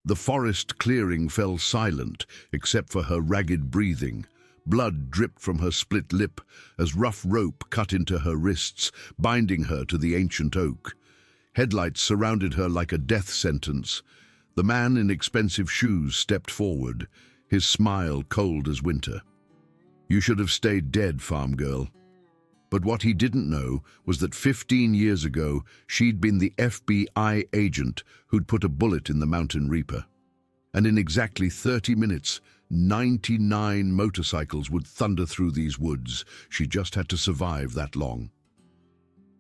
The forest clearing fell silent, except for her ragged breathing. Blood dripped from her split lip as rough rope cut into her wrists, binding her to the ancient oak. Headlights surrounded her like a death sentence. The man in expensive shoes stepped forward, his smile cold as winter. "You should have stayed dead, farm girl." But what he didn't know was that 15 years ago, she'd been the FBI agent who'd put a bullet in the Mountain Reaper. And in exactly 30 minutes, 99 motorcycles would thunder through these woods. She just had to survive that long.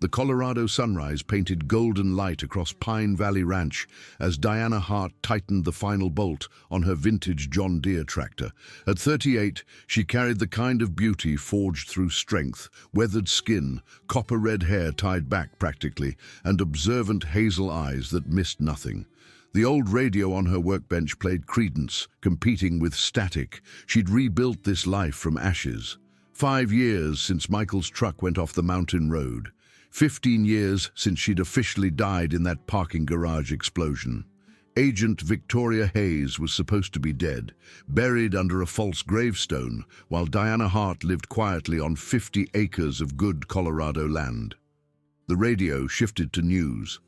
The Colorado sunrise painted golden light across Pine Valley Ranch as Diana Hart tightened the final bolt on her vintage John Deere tractor. At 38, she carried the kind of beauty forged through strength, weathered skin, copper-red hair tied back practically, and observant hazel eyes that missed nothing. The old radio on her workbench played Credence, competing with static. She'd rebuilt this life from ashes. 5 years since Michael's truck went off the mountain road. 15 years since she'd officially died in that parking garage explosion. Agent Victoria Hayes was supposed to be dead, buried under a false gravestone, while Diana Hart lived quietly on 50 acres of good Colorado land. The radio shifted to news.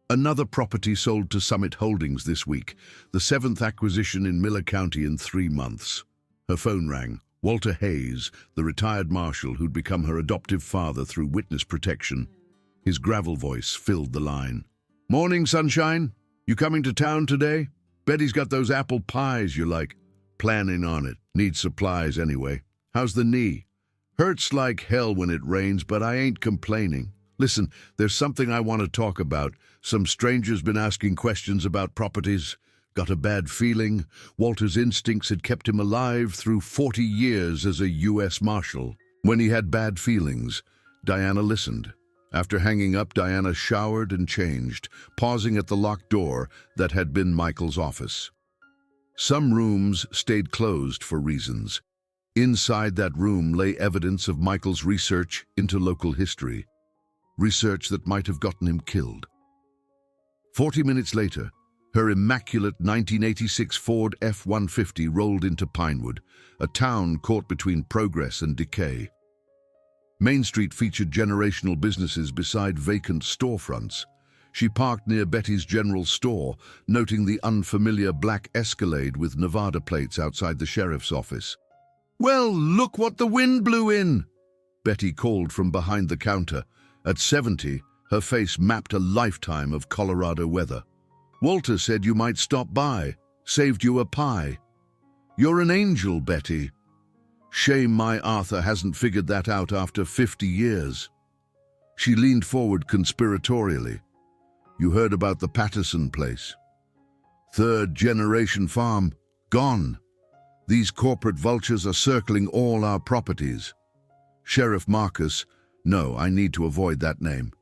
Another property sold to Summit Holdings this week, the 7th acquisition in Miller County in 3 months. Her phone rang. Walter Hayes, the retired marshal who'd become her adoptive father through witness protection. His gravel voice filled the line. "Morning, sunshine. You coming to town today? Betty's got those apple pies you like." "Planning on it. Need supplies anyway." "How's the knee?" "Hurts like hell when it rains, but I ain't complaining. Listen, there's something I want to talk about. Some stranger's been asking questions about properties. Got a bad feeling. Walter's instincts had kept him alive through 40 years as a U.S. Marshal. When he had bad feelings, Diana listened. After hanging up, Diana showered and changed, pausing at the locked door that had been Michael's office. Some rooms stayed closed for reasons. Inside that room lay evidence of Michael's research into local history. Research that might have gotten him killed. 40 minutes later, her immaculate 1986 Ford F-150 rolled into Pinewood, a town caught between progress and decay. Main Street featured generational businesses beside vacant storefronts. She parked near Betty's General Store, noting the unfamiliar black Escalade with Nevada plates outside the sheriff's office. "Well, look what the wind blew in!" Betty called from behind the counter. At 70, her face mapped a lifetime of Colorado weather. "Walter said you might stop by. Saved you a pie." "You're an angel, Betty." "Shame my Arthur hasn't figured that out after 50 years. She leaned forward conspiratorially. "You heard about the Patterson place? 3rd-generation farm, gone. These corporate vultures are circling all our properties." Sheriff Marcus, no, I need to avoid that name.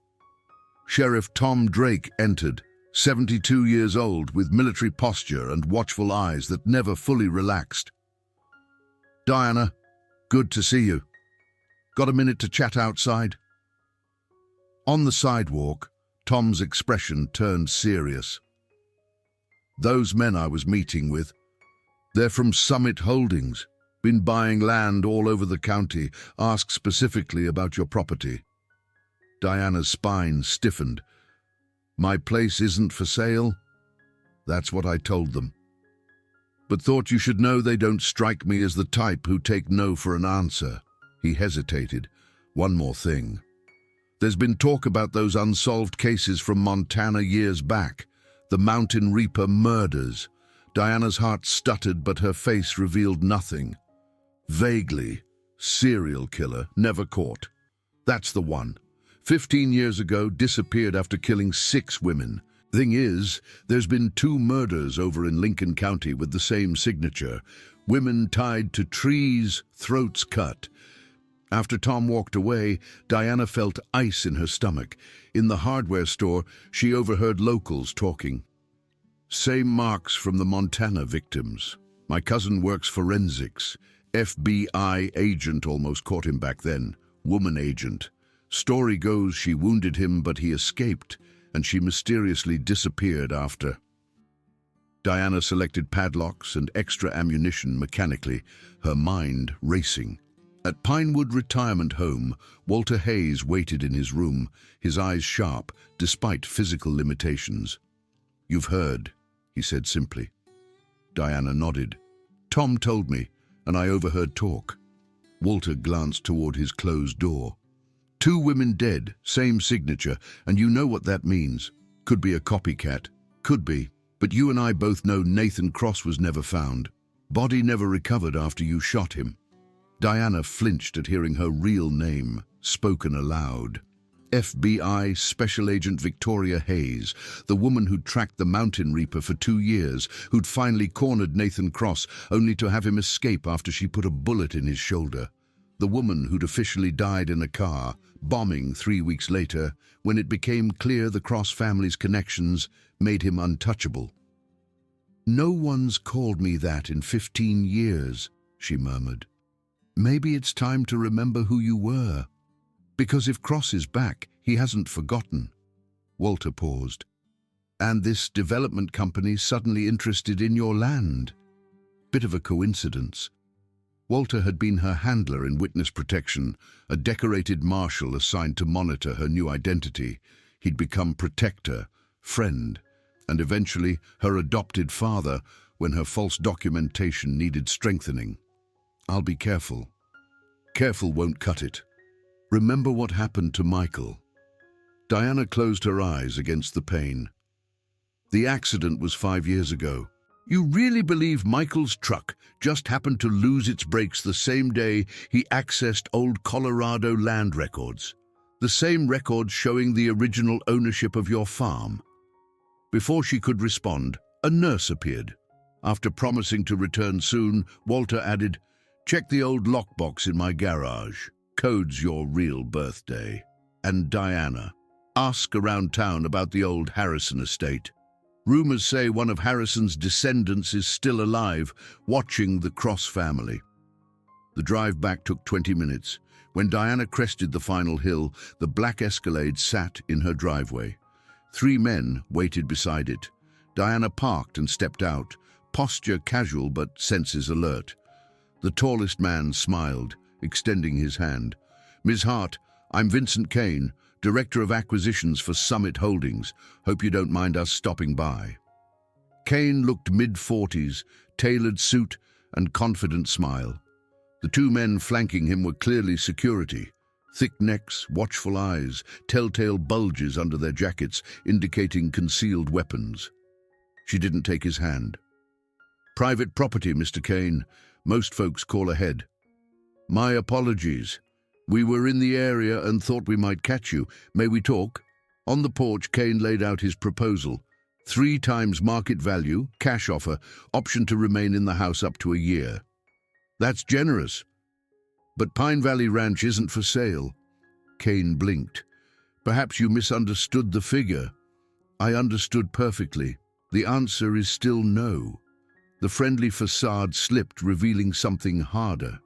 Sheriff Tom Drake entered. 72 years old, with military posture and watchful eyes that never fully relaxed. "Diana, good to see you. Got a minute to chat outside?" On the sidewalk, Tom's expression turned serious. "Those men I was meeting with, they're from Summit Holdings. Been buying land all over the county, asked specifically about your property." Diana's spine stiffened. "My place isn't for sale?" "That's what I told them. But thought you should know they don't strike me as the type who take no for an answer." He hesitated. "One more thing. There's been talk about those unsolved cases from Montana years back, the Mountain Reaper murders." Diana's heart stuttered, but her face revealed nothing. "Vaguely. Serial killer, never caught. That's the one. 15 years ago, disappeared after killing 6 women. Thing is, there's been 2 murders over in Lincoln County with the same signature. Women tied to trees, throats cut." After Tom walked away, Diana felt ice in her stomach. In the hardware store, she overheard locals talking. "Same marks from the Montana victims. My cousin works forensics. FBI agent almost caught him back then. Woman agent. Story goes she wounded him, but he escaped, and she mysteriously disappeared after." Diana selected padlocks and extra ammunition mechanically, her mind racing. At Pinewood Retirement Home, Walter Hayes waited in his room, his eyes sharp, despite physical limitations. "You've heard," he said simply. Diana nodded. "Tom told me, and I overheard talk." Walter glanced toward his closed door. "2 women dead, same signature, and you know what that means. Could be a copycat. Could be. But you and I both know Nathan Cross was never found. Body never recovered after you shot him." Diana flinched at hearing her real name, spoken aloud. FBI Special Agent Victoria Hayes, the woman who'd tracked the Mountain Reaper for 2 years, who'd finally cornered Nathan Cross only to have him escape after she put a bullet in his shoulder. The woman who'd officially died in a car, bombing 3 weeks later, when it became clear the Cross family's connections made him untouchable. "No one's called me that in 15 years, she murmured. "Maybe it's time to remember who you were. Because if Cross is back, he hasn't forgotten." Walter paused. "And this development company suddenly interested in your land. Bit of a coincidence." Walter had been her handler in witness protection, a decorated marshal assigned to monitor her new identity. He'd become protector, friend, and eventually her adopted father when her false documentation needed strengthening. "I'll be careful." "Careful won't cut it. Remember what happened to Michael." Diana closed her eyes against the pain. "The accident was 5 years ago. You really believe Michael's truck just happened to lose its brakes the same day he accessed old Colorado land records? The same records showing the original ownership of your farm?" Before she could respond, a nurse appeared. After promising to return soon, Walter added, "Check the old lockbox in my garage. Code's your real birthday. And Diana, ask around town about the old Harrison estate. Rumors say one of Harrison's descendants is still alive, watching the Cross family." The drive back took 20 minutes. When Diana crested the final hill, the black Escalade sat in her driveway. 3 men waited beside it. Diana parked and stepped out, posture casual but senses alert. The tallest man smiled, extending his hand. "Ms. Hart, I'm Vincent Kane, Director of Acquisitions for Summit Holdings. Hope you don't mind us stopping by." Kane looked mid-40s, tailored suit and confident smile. The 2 men flanking him were clearly security. Thick necks, watchful eyes, telltale bulges under their jackets, indicating concealed weapons. She didn't take his hand. "Private property, Mr. Kane. Most folks call ahead." "My apologies. We were in the area and thought we might catch you. May we talk?" On the porch, Kane laid out his proposal. 3 times market value, cash offer, option to remain in the house up to a year. "That's generous. But Pine Valley Ranch isn't for sale." Kane blinked. "Perhaps you misunderstood the figure." "I understood perfectly. The answer is still no." The friendly facade slipped, revealing something harder.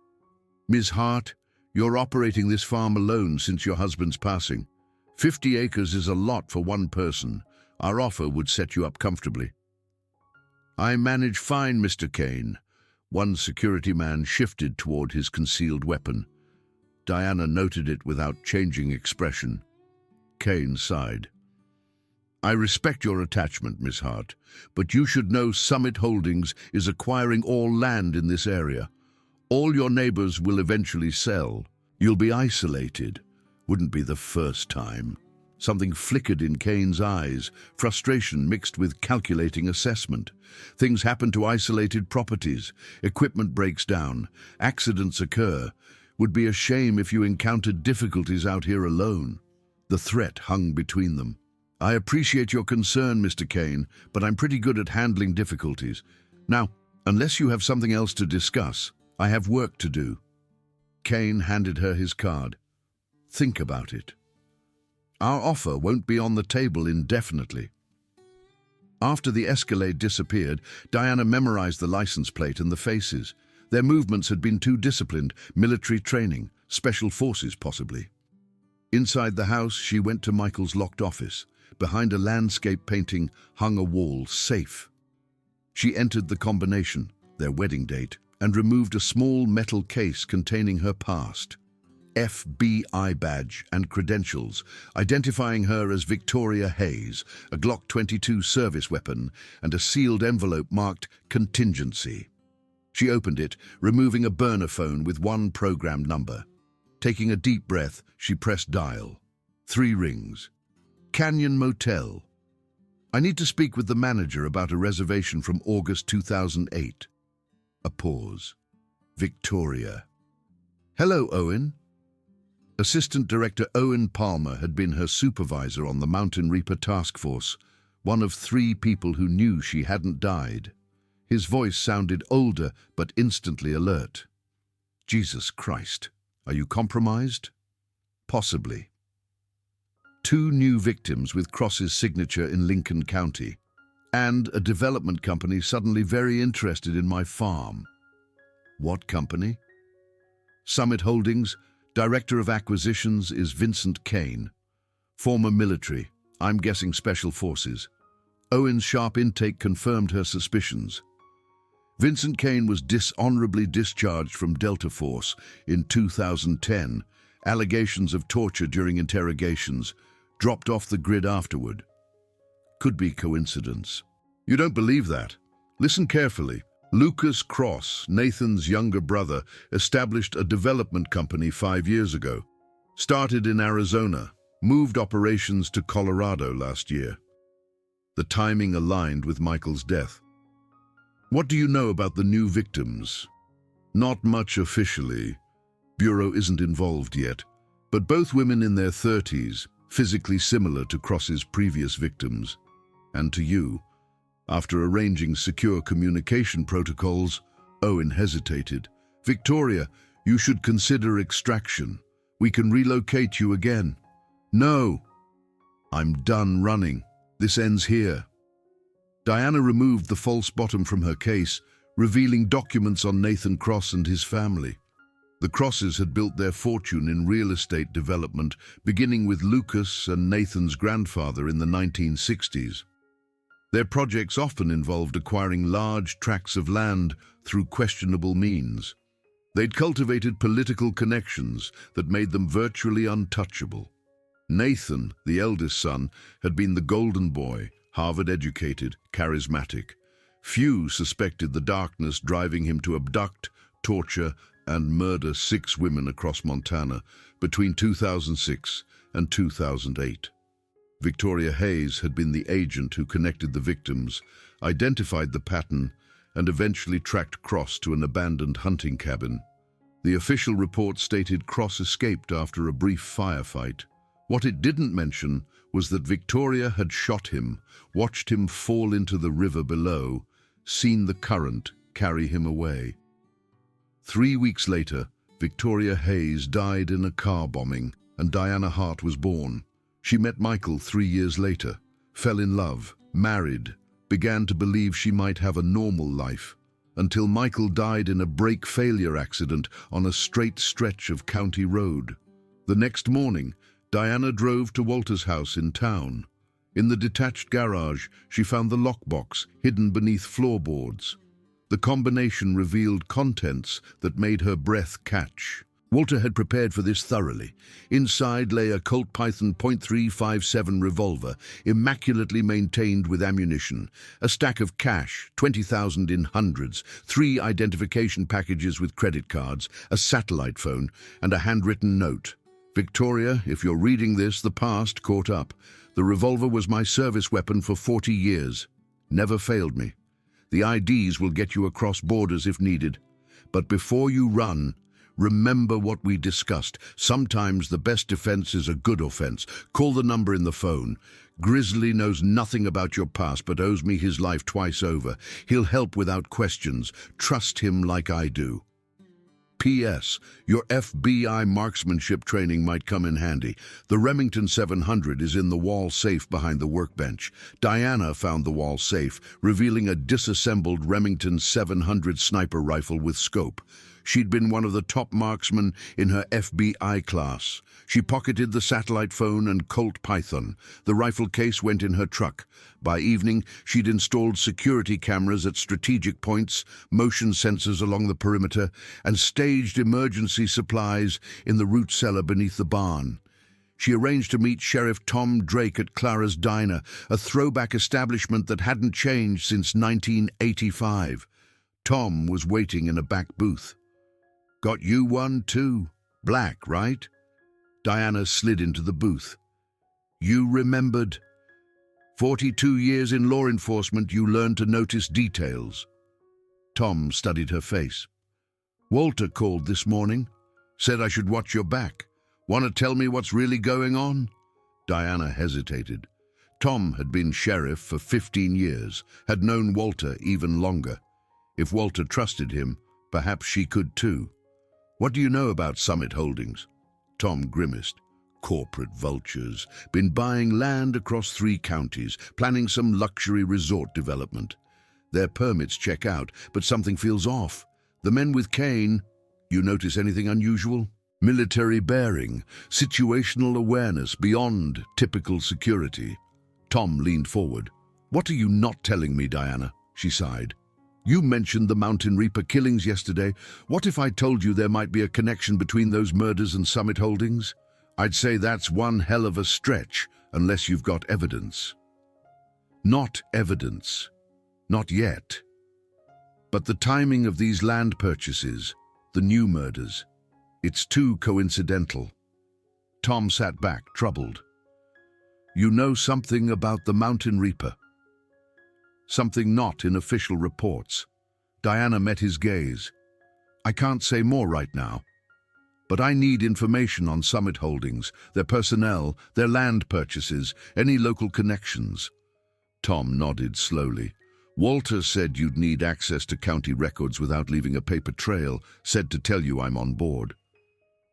"Ms. Hart, you're operating this farm alone since your husband's passing. 50 acres is a lot for one person. Our offer would set you up comfortably." "I manage fine, Mr. Kane." One security man shifted toward his concealed weapon. Diana noted it without changing expression. Kane sighed. "I respect your attachment, Miss Hart, but you should know Summit Holdings is acquiring all land in this area. All your neighbors will eventually sell. You'll be isolated. Wouldn't be the first time." Something flickered in Kane's eyes, frustration mixed with calculating assessment. Things happen to isolated properties. Equipment breaks down. Accidents occur. Would be a shame if you encountered difficulties out here alone. The threat hung between them. "I appreciate your concern, Mr. Kane, but I'm pretty good at handling difficulties. Now, unless you have something else to discuss, I have work to do." Kane handed her his card. "Think about it. Our offer won't be on the table indefinitely." After the Escalade disappeared, Diana memorized the license plate and the faces. Their movements had been too disciplined, military training, special forces possibly. Inside the house, she went to Michael's locked office. Behind a landscape painting hung a wall, safe. She entered the combination, their wedding date, and removed a small metal case containing her past, FBI badge and credentials, identifying her as Victoria Hayes, a Glock 22 service weapon, and a sealed envelope marked contingency. She opened it, removing a burner phone with one programmed number. Taking a deep breath, she pressed dial. 3 rings. Canyon Motel. I need to speak with the manager about a reservation from August 2008. A pause. Victoria. Hello, Owen. Assistant Director Owen Palmer had been her supervisor on the Mountain Reaper Task Force, one of 3 people who knew she hadn't died. His voice sounded older, but instantly alert. Jesus Christ, are you compromised? Possibly. 2 new victims with Cross's signature in Lincoln County, and a development company suddenly very interested in my farm. What company? Summit Holdings. Director of Acquisitions is Vincent Kane. Former military, I'm guessing Special Forces. Owen's sharp intake confirmed her suspicions. Vincent Kane was dishonorably discharged from Delta Force in 2010. Allegations of torture during interrogations. Dropped off the grid afterward. Could be coincidence. You don't believe that? Listen carefully. Lucas Cross, Nathan's younger brother, established a development company 5 years ago. Started in Arizona, moved operations to Colorado last year. The timing aligned with Michael's death. What do you know about the new victims? Not much officially. Bureau isn't involved yet, but both women in their 30s, physically similar to Cross's previous victims, and to you. After arranging secure communication protocols, Owen hesitated. Victoria, you should consider extraction. We can relocate you again. No. I'm done running. This ends here. Diana removed the false bottom from her case, revealing documents on Nathan Cross and his family. The Crosses had built their fortune in real estate development, beginning with Lucas and Nathan's grandfather in the 1960s. Their projects often involved acquiring large tracts of land through questionable means. They'd cultivated political connections that made them virtually untouchable. Nathan, the eldest son, had been the golden boy, Harvard-educated, charismatic. Few suspected the darkness driving him to abduct, torture, and murder 6 women across Montana between 2006 and 2008. Victoria Hayes had been the agent who connected the victims, identified the pattern, and eventually tracked Cross to an abandoned hunting cabin. The official report stated Cross escaped after a brief firefight. What it didn't mention was that Victoria had shot him, watched him fall into the river below, seen the current carry him away. 3 weeks later, Victoria Hayes died in a car bombing, and Diana Hart was born. She met Michael 3 years later, fell in love, married, began to believe she might have a normal life, until Michael died in a brake failure accident on a straight stretch of county road. The next morning, Diana drove to Walter's house in town. In the detached garage, she found the lockbox hidden beneath floorboards. The combination revealed contents that made her breath catch. Walter had prepared for this thoroughly. Inside lay a Colt Python .357 revolver, immaculately maintained with ammunition, a stack of cash, 20,000 in hundreds, 3 identification packages with credit cards, a satellite phone, and a handwritten note. Victoria, if you're reading this, the past caught up. The revolver was my service weapon for 40 years. Never failed me. The IDs will get you across borders if needed. But before you run, remember what we discussed. Sometimes the best defense is a good offense. Call the number in the phone. Grizzly knows nothing about your past but owes me his life twice over. He'll help without questions. Trust him like I do. P.S. Your FBI marksmanship training might come in handy. The Remington 700 is in the wall safe behind the workbench. Diana found the wall safe, revealing a disassembled Remington 700 sniper rifle with scope. She'd been one of the top marksmen in her FBI class. She pocketed the satellite phone and Colt Python. The rifle case went in her truck. By evening, she'd installed security cameras at strategic points, motion sensors along the perimeter, and staged emergency supplies in the root cellar beneath the barn. She arranged to meet Sheriff Tom Drake at Clara's Diner, a throwback establishment that hadn't changed since 1985. Tom was waiting in a back booth. "Got you one too? Black, right?" Diana slid into the booth. "You remembered. 42 years in law enforcement, you learned to notice details." Tom studied her face. "Walter called this morning. Said I should watch your back. Want to tell me what's really going on?" Diana hesitated. Tom had been sheriff for 15 years, had known Walter even longer. If Walter trusted him, perhaps she could too. "What do you know about Summit Holdings?" Tom grimaced. "Corporate vultures, been buying land across 3 counties, planning some luxury resort development. Their permits check out, but something feels off. The men with Kane, you notice anything unusual? Military bearing, situational awareness beyond typical security." Tom leaned forward. "What are you not telling me, Diana?" she sighed. "You mentioned the Mountain Reaper killings yesterday. What if I told you there might be a connection between those murders and Summit Holdings? I'd say that's one hell of a stretch, unless you've got evidence." "Not evidence. Not yet. But the timing of these land purchases, the new murders, it's too coincidental." Tom sat back, troubled. "You know something about the Mountain Reaper? Something not in official reports." Diana met his gaze. "I can't say more right now. But I need information on Summit Holdings, their personnel, their land purchases, any local connections." Tom nodded slowly. "Walter said you'd need access to county records without leaving a paper trail, said to tell you I'm on board."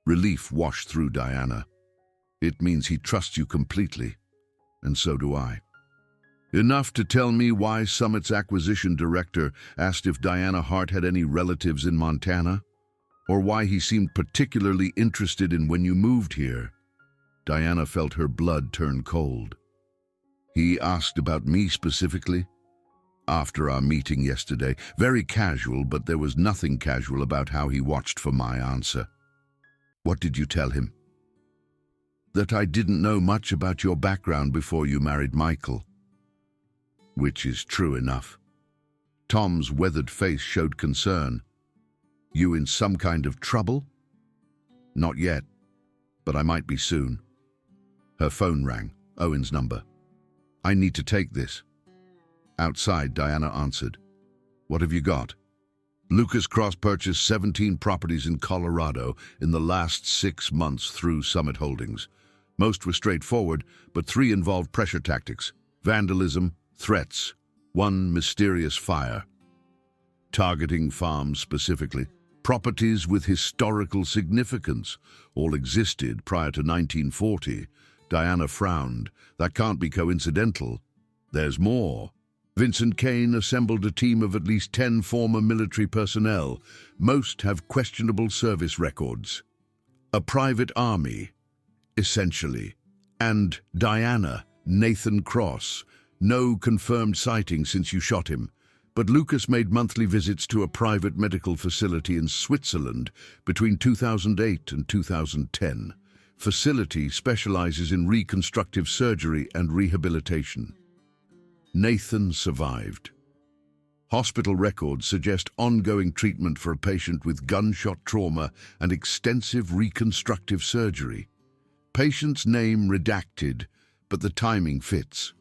Relief washed through Diana. "It means he trusts you completely, and so do I." Enough to tell me why Summit's acquisition director asked if Diana Hart had any relatives in Montana, or why he seemed particularly interested in when you moved here. Diana felt her blood turn cold. "He asked about me specifically?" "After our meeting yesterday. Very casual, but there was nothing casual about how he watched for my answer." "What did you tell him?" "That I didn't know much about your background before you married Michael." "Which is true enough." Tom's weathered face showed concern. "You in some kind of trouble?" "Not yet, but I might be soon." Her phone rang, Owen's number. "I need to take this." Outside, Diana answered. "What have you got?" Lucas Cross purchased 17 properties in Colorado in the last 6 months through Summit Holdings. Most were straightforward, but 3 involved pressure tactics, vandalism, threats, 1 mysterious fire. Targeting farms specifically, properties with historical significance, all existed prior to 1940. Diana frowned. "That can't be coincidental. There's more." Vincent Kane assembled a team of at least 10 former military personnel. Most have questionable service records. A private army, essentially. And Diana, Nathan Cross. No confirmed sighting since you shot him. But Lucas made monthly visits to a private medical facility in Switzerland between 2008 and 2010. Facility specializes in reconstructive surgery and rehabilitation. Nathan survived. Hospital records suggest ongoing treatment for a patient with gunshot trauma and extensive reconstructive surgery. Patient's name redacted, but the timing fits.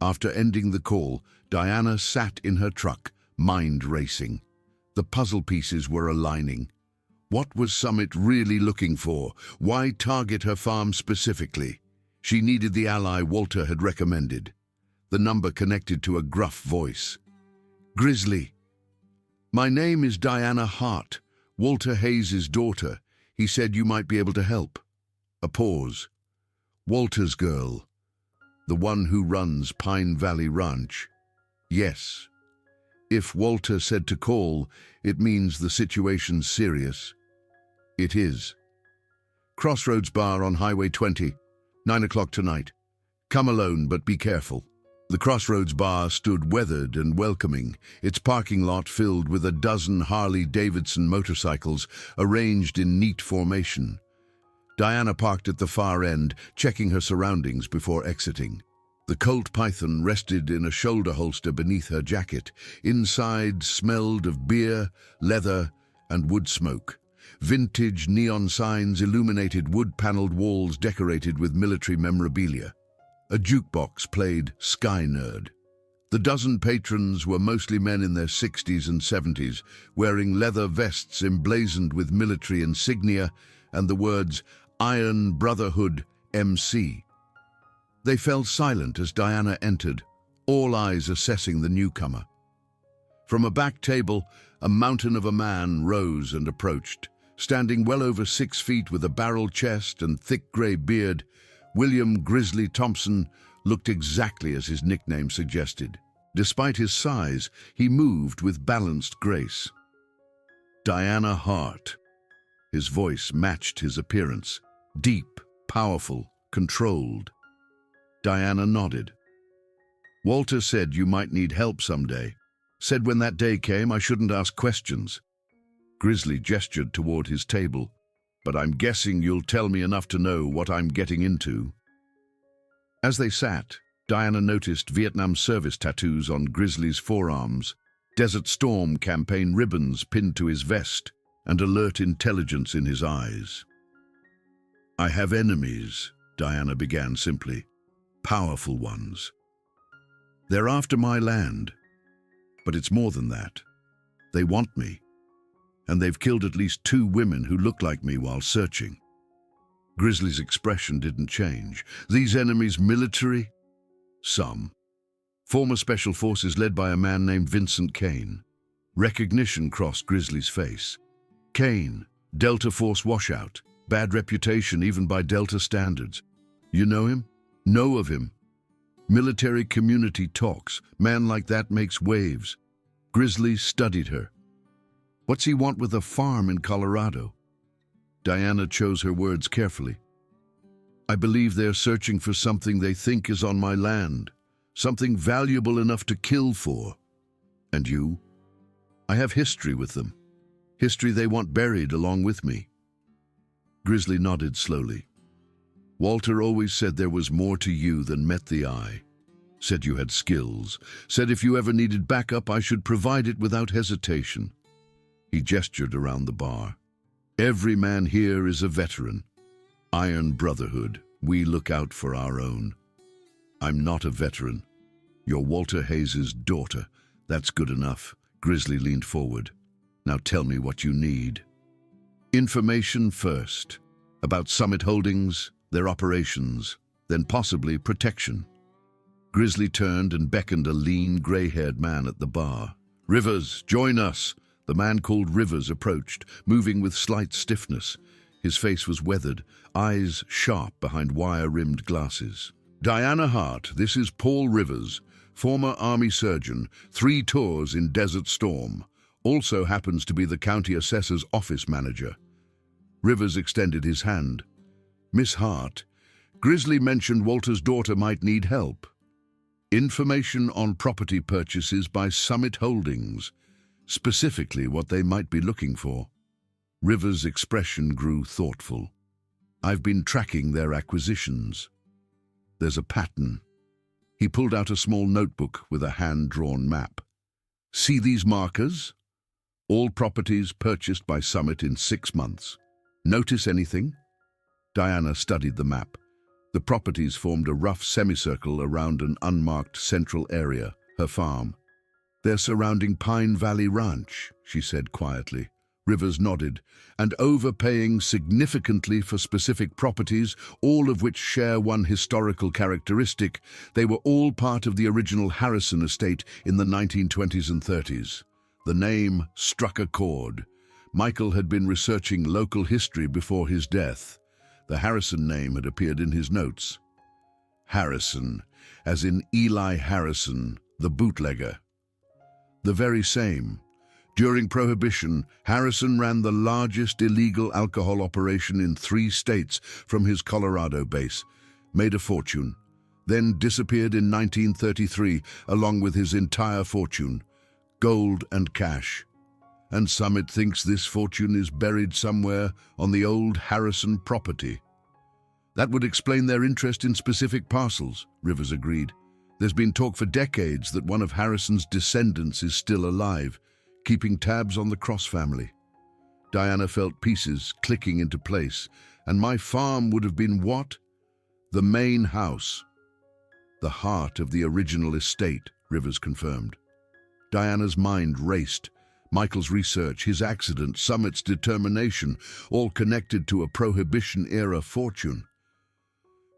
After ending the call, Diana sat in her truck, mind racing. The puzzle pieces were aligning. What was Summit really looking for? Why target her farm specifically? She needed the ally Walter had recommended. The number connected to a gruff voice. "Grizzly. My name is Diana Hart, Walter Hayes's daughter. He said you might be able to help." A pause. "Walter's girl. The one who runs Pine Valley Ranch." "Yes." If Walter said to call, it means the situation's serious. It is. Crossroads Bar on Highway 20, 9 o'clock tonight. Come alone, but be careful. The Crossroads Bar stood weathered and welcoming, its parking lot filled with a dozen Harley-Davidson motorcycles arranged in neat formation. Diana parked at the far end, checking her surroundings before exiting. The Colt Python rested in a shoulder holster beneath her jacket. Inside smelled of beer, leather, and wood smoke. Vintage neon signs illuminated wood-paneled walls decorated with military memorabilia. A jukebox played Sky Nerd. The dozen patrons were mostly men in their 60s and 70s, wearing leather vests emblazoned with military insignia and the words Iron Brotherhood MC. They fell silent as Diana entered, all eyes assessing the newcomer. From a back table, a mountain of a man rose and approached. Standing well over 6 feet with a barrel chest and thick grey beard, William Grizzly Thompson looked exactly as his nickname suggested. Despite his size, he moved with balanced grace. Diana Hart. His voice matched his appearance. Deep, powerful, controlled. Diana nodded. Walter said you might need help someday. Said when that day came I shouldn't ask questions. Grizzly gestured toward his table. But I'm guessing you'll tell me enough to know what I'm getting into. As they sat, Diana noticed Vietnam service tattoos on Grizzly's forearms, Desert Storm campaign ribbons pinned to his vest, and alert intelligence in his eyes. I have enemies, Diana began simply. Powerful ones. They're after my land. But it's more than that. They want me. And they've killed at least 2 women who look like me while searching. Grizzly's expression didn't change. These enemies military? Some. Former special forces led by a man named Vincent Kane. Recognition crossed Grizzly's face. Kane, Delta Force washout, bad reputation even by Delta standards. You know him? Know of him? Military community talks. Man like that makes waves. Grizzly studied her. What's he want with a farm in Colorado? Diana chose her words carefully. I believe they're searching for something they think is on my land, something valuable enough to kill for. And you? I have history with them. History they want buried along with me. Grizzly nodded slowly. Walter always said there was more to you than met the eye. Said you had skills. Said if you ever needed backup, I should provide it without hesitation. He gestured around the bar. Every man here is a veteran. Iron Brotherhood. We look out for our own. I'm not a veteran. You're Walter Hayes's daughter. That's good enough. Grizzly leaned forward. Now tell me what you need. Information first. About Summit Holdings, their operations, then possibly protection. Grizzly turned and beckoned a lean, gray-haired man at the bar. Rivers, join us. The man called Rivers approached, moving with slight stiffness. His face was weathered, eyes sharp behind wire-rimmed glasses. Diana Hart, this is Paul Rivers, former Army surgeon, 3 tours in Desert Storm. Also happens to be the county assessor's office manager. Rivers extended his hand. Miss Hart, Grizzly mentioned Walter's daughter might need help. Information on property purchases by Summit Holdings. Specifically what they might be looking for. Rivers' expression grew thoughtful. I've been tracking their acquisitions. There's a pattern. He pulled out a small notebook with a hand-drawn map. See these markers? All properties purchased by Summit in 6 months. Notice anything? Diana studied the map. The properties formed a rough semicircle around an unmarked central area, her farm. They're surrounding Pine Valley Ranch, she said quietly. Rivers nodded, and overpaying significantly for specific properties, all of which share one historical characteristic. They were all part of the original Harrison estate in the 1920s and 30s. The name struck a chord. Michael had been researching local history before his death. The Harrison name had appeared in his notes. Harrison, as in Eli Harrison, the bootlegger. The very same. During Prohibition, Harrison ran the largest illegal alcohol operation in 3 states from his Colorado base, made a fortune, then disappeared in 1933 along with his entire fortune, gold and cash. And Summit thinks this fortune is buried somewhere on the old Harrison property. That would explain their interest in specific parcels, Rivers agreed. There's been talk for decades that one of Harrison's descendants is still alive, keeping tabs on the Cross family. Diana felt pieces clicking into place, and my farm would have been what? The main house. The heart of the original estate, Rivers confirmed. Diana's mind raced. Michael's research, his accident, Summit's determination, all connected to a Prohibition-era fortune.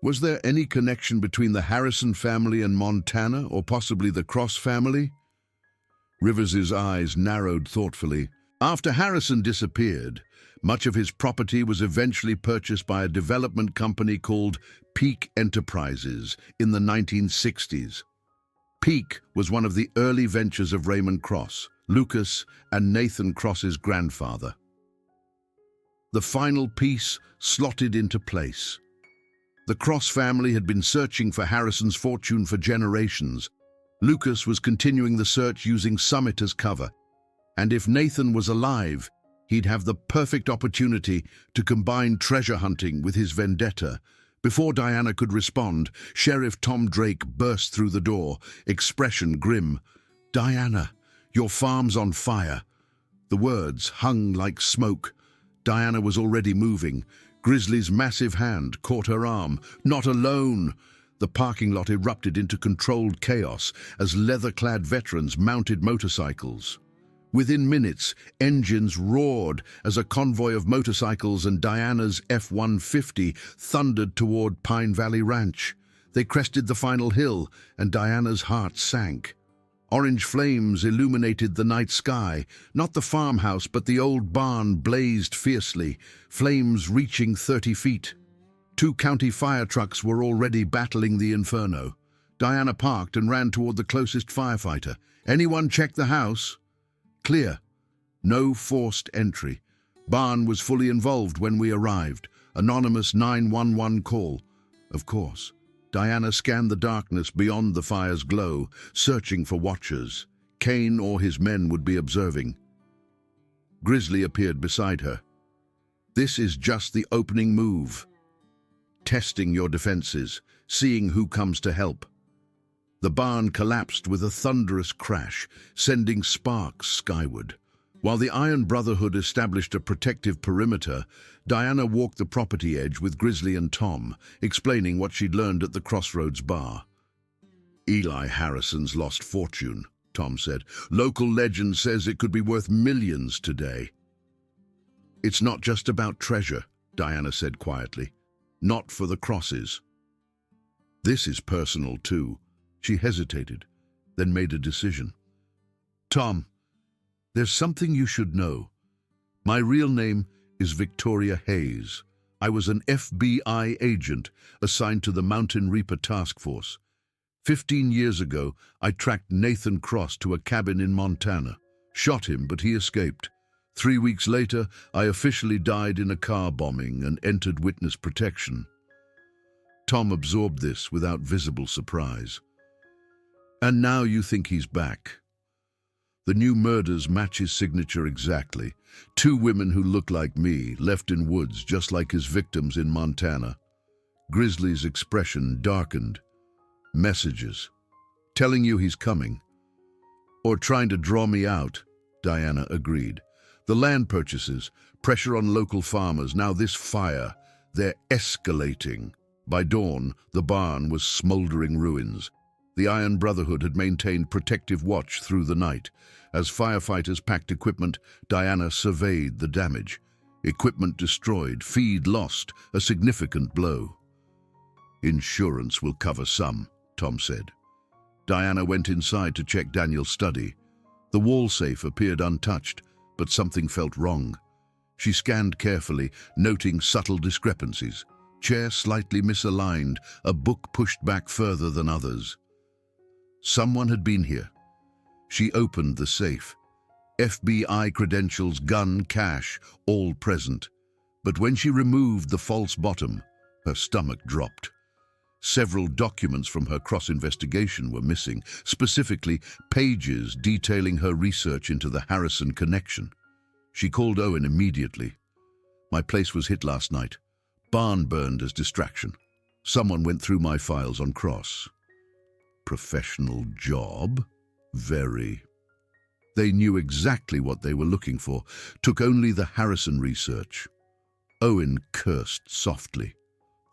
Was there any connection between the Harrison family and Montana, or possibly the Cross family? Rivers's eyes narrowed thoughtfully. After Harrison disappeared, much of his property was eventually purchased by a development company called Peak Enterprises in the 1960s. Peak was one of the early ventures of Raymond Cross, Lucas and Nathan Cross's grandfather. The final piece slotted into place. The Cross family had been searching for Harrison's fortune for generations. Lucas was continuing the search using Summit as cover, and if Nathan was alive, he'd have the perfect opportunity to combine treasure hunting with his vendetta. Before Diana could respond, Sheriff Tom Drake burst through the door, expression grim. "Diana, your farm's on fire." The words hung like smoke. Diana was already moving. Grizzly's massive hand caught her arm. Not alone! The parking lot erupted into controlled chaos as leather-clad veterans mounted motorcycles. Within minutes, engines roared as a convoy of motorcycles and Diana's F-150 thundered toward Pine Valley Ranch. They crested the final hill, and Diana's heart sank. Orange flames illuminated the night sky. Not the farmhouse, but the old barn blazed fiercely, flames reaching 30 feet. 2 county fire trucks were already battling the inferno. Diana parked and ran toward the closest firefighter. "Anyone check the house?" Clear. No forced entry. Barn was fully involved when we arrived. Anonymous 911 call. Of course. Diana scanned the darkness beyond the fire's glow, searching for watchers. Kane or his men would be observing. Grizzly appeared beside her. "This is just the opening move. Testing your defenses, seeing who comes to help." The barn collapsed with a thunderous crash, sending sparks skyward. While the Iron Brotherhood established a protective perimeter, Diana walked the property edge with Grizzly and Tom, explaining what she'd learned at the Crossroads bar. "Eli Harrison's lost fortune," Tom said. "Local legend says it could be worth millions today." "It's not just about treasure," Diana said quietly. "Not for the Crosses. This is personal too." She hesitated, then made a decision. "Tom, there's something you should know. My real name is Victoria Hayes. I was an FBI agent assigned to the Mountain Reaper Task Force. 15 years ago, I tracked Nathan Cross to a cabin in Montana, shot him, but he escaped. 3 weeks later, I officially died in a car bombing and entered witness protection." Tom absorbed this without visible surprise. "And now you think he's back?" The new murders match his signature exactly. 2 women who look like me, left in woods just like his victims in Montana. Grizzly's expression darkened. "Messages. Telling you he's coming. Or trying to draw me out," Diana agreed. "The land purchases, pressure on local farmers, now this fire. They're escalating." By dawn, the barn was smoldering ruins. The Iron Brotherhood had maintained protective watch through the night. As firefighters packed equipment, Diana surveyed the damage. Equipment destroyed, feed lost, a significant blow. "Insurance will cover some," Tom said. Diana went inside to check Daniel's study. The wall safe appeared untouched, but something felt wrong. She scanned carefully, noting subtle discrepancies. Chair slightly misaligned, a book pushed back further than others. Someone had been here. She opened the safe. FBI credentials, gun, cash, all present. But when she removed the false bottom, her stomach dropped. Several documents from her cross-investigation were missing, specifically pages detailing her research into the Harrison connection. She called Owen immediately. My place was hit last night. Barn burned as distraction. Someone went through my files on Cross. Professional job? Very. They knew exactly what they were looking for, took only the Harrison research. Owen cursed softly.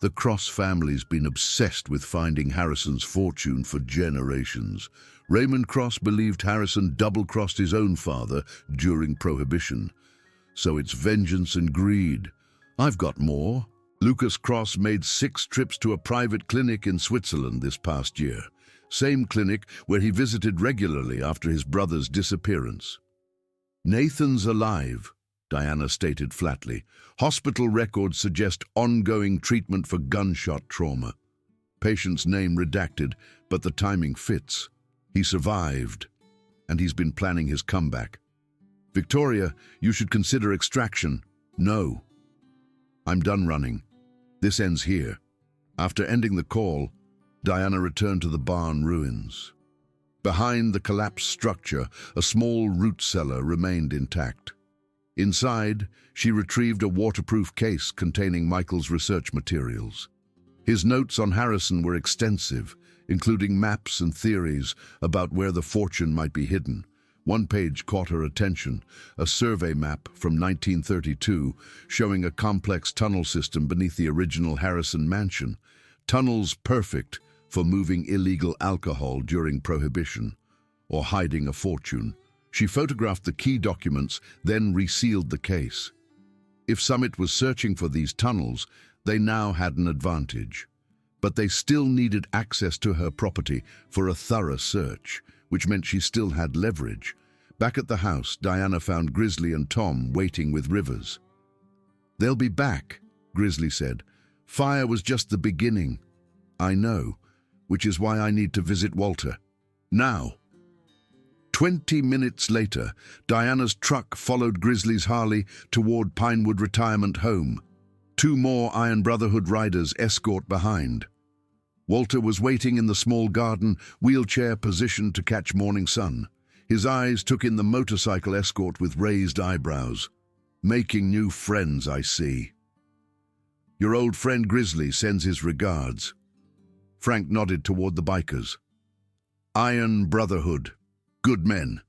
The Cross family's been obsessed with finding Harrison's fortune for generations. Raymond Cross believed Harrison double-crossed his own father during Prohibition. So it's vengeance and greed. I've got more. Lucas Cross made 6 trips to a private clinic in Switzerland this past year. Same clinic where he visited regularly after his brother's disappearance. Nathan's alive, Diana stated flatly. Hospital records suggest ongoing treatment for gunshot trauma. Patient's name redacted, but the timing fits. He survived, and he's been planning his comeback. Victoria, you should consider extraction. No. I'm done running. This ends here. After ending the call, Diana returned to the barn ruins. Behind the collapsed structure, a small root cellar remained intact. Inside, she retrieved a waterproof case containing Michael's research materials. His notes on Harrison were extensive, including maps and theories about where the fortune might be hidden. One page caught her attention, a survey map from 1932 showing a complex tunnel system beneath the original Harrison mansion. Tunnels perfect for moving illegal alcohol during Prohibition or hiding a fortune. She photographed the key documents, then resealed the case. If Summit was searching for these tunnels, they now had an advantage. But they still needed access to her property for a thorough search, which meant she still had leverage. Back at the house, Diana found Grizzly and Tom waiting with Rivers. "They'll be back," Grizzly said. "Fire was just the beginning." "I know, which is why I need to visit Walter. Now." 20 minutes later, Diana's truck followed Grizzly's Harley toward Pinewood Retirement Home. 2 more Iron Brotherhood riders escort behind. Walter was waiting in the small garden, wheelchair positioned to catch morning sun. His eyes took in the motorcycle escort with raised eyebrows. "Making new friends, I see. Your old friend Grizzly sends his regards." Frank nodded toward the bikers. "Iron Brotherhood. Good men."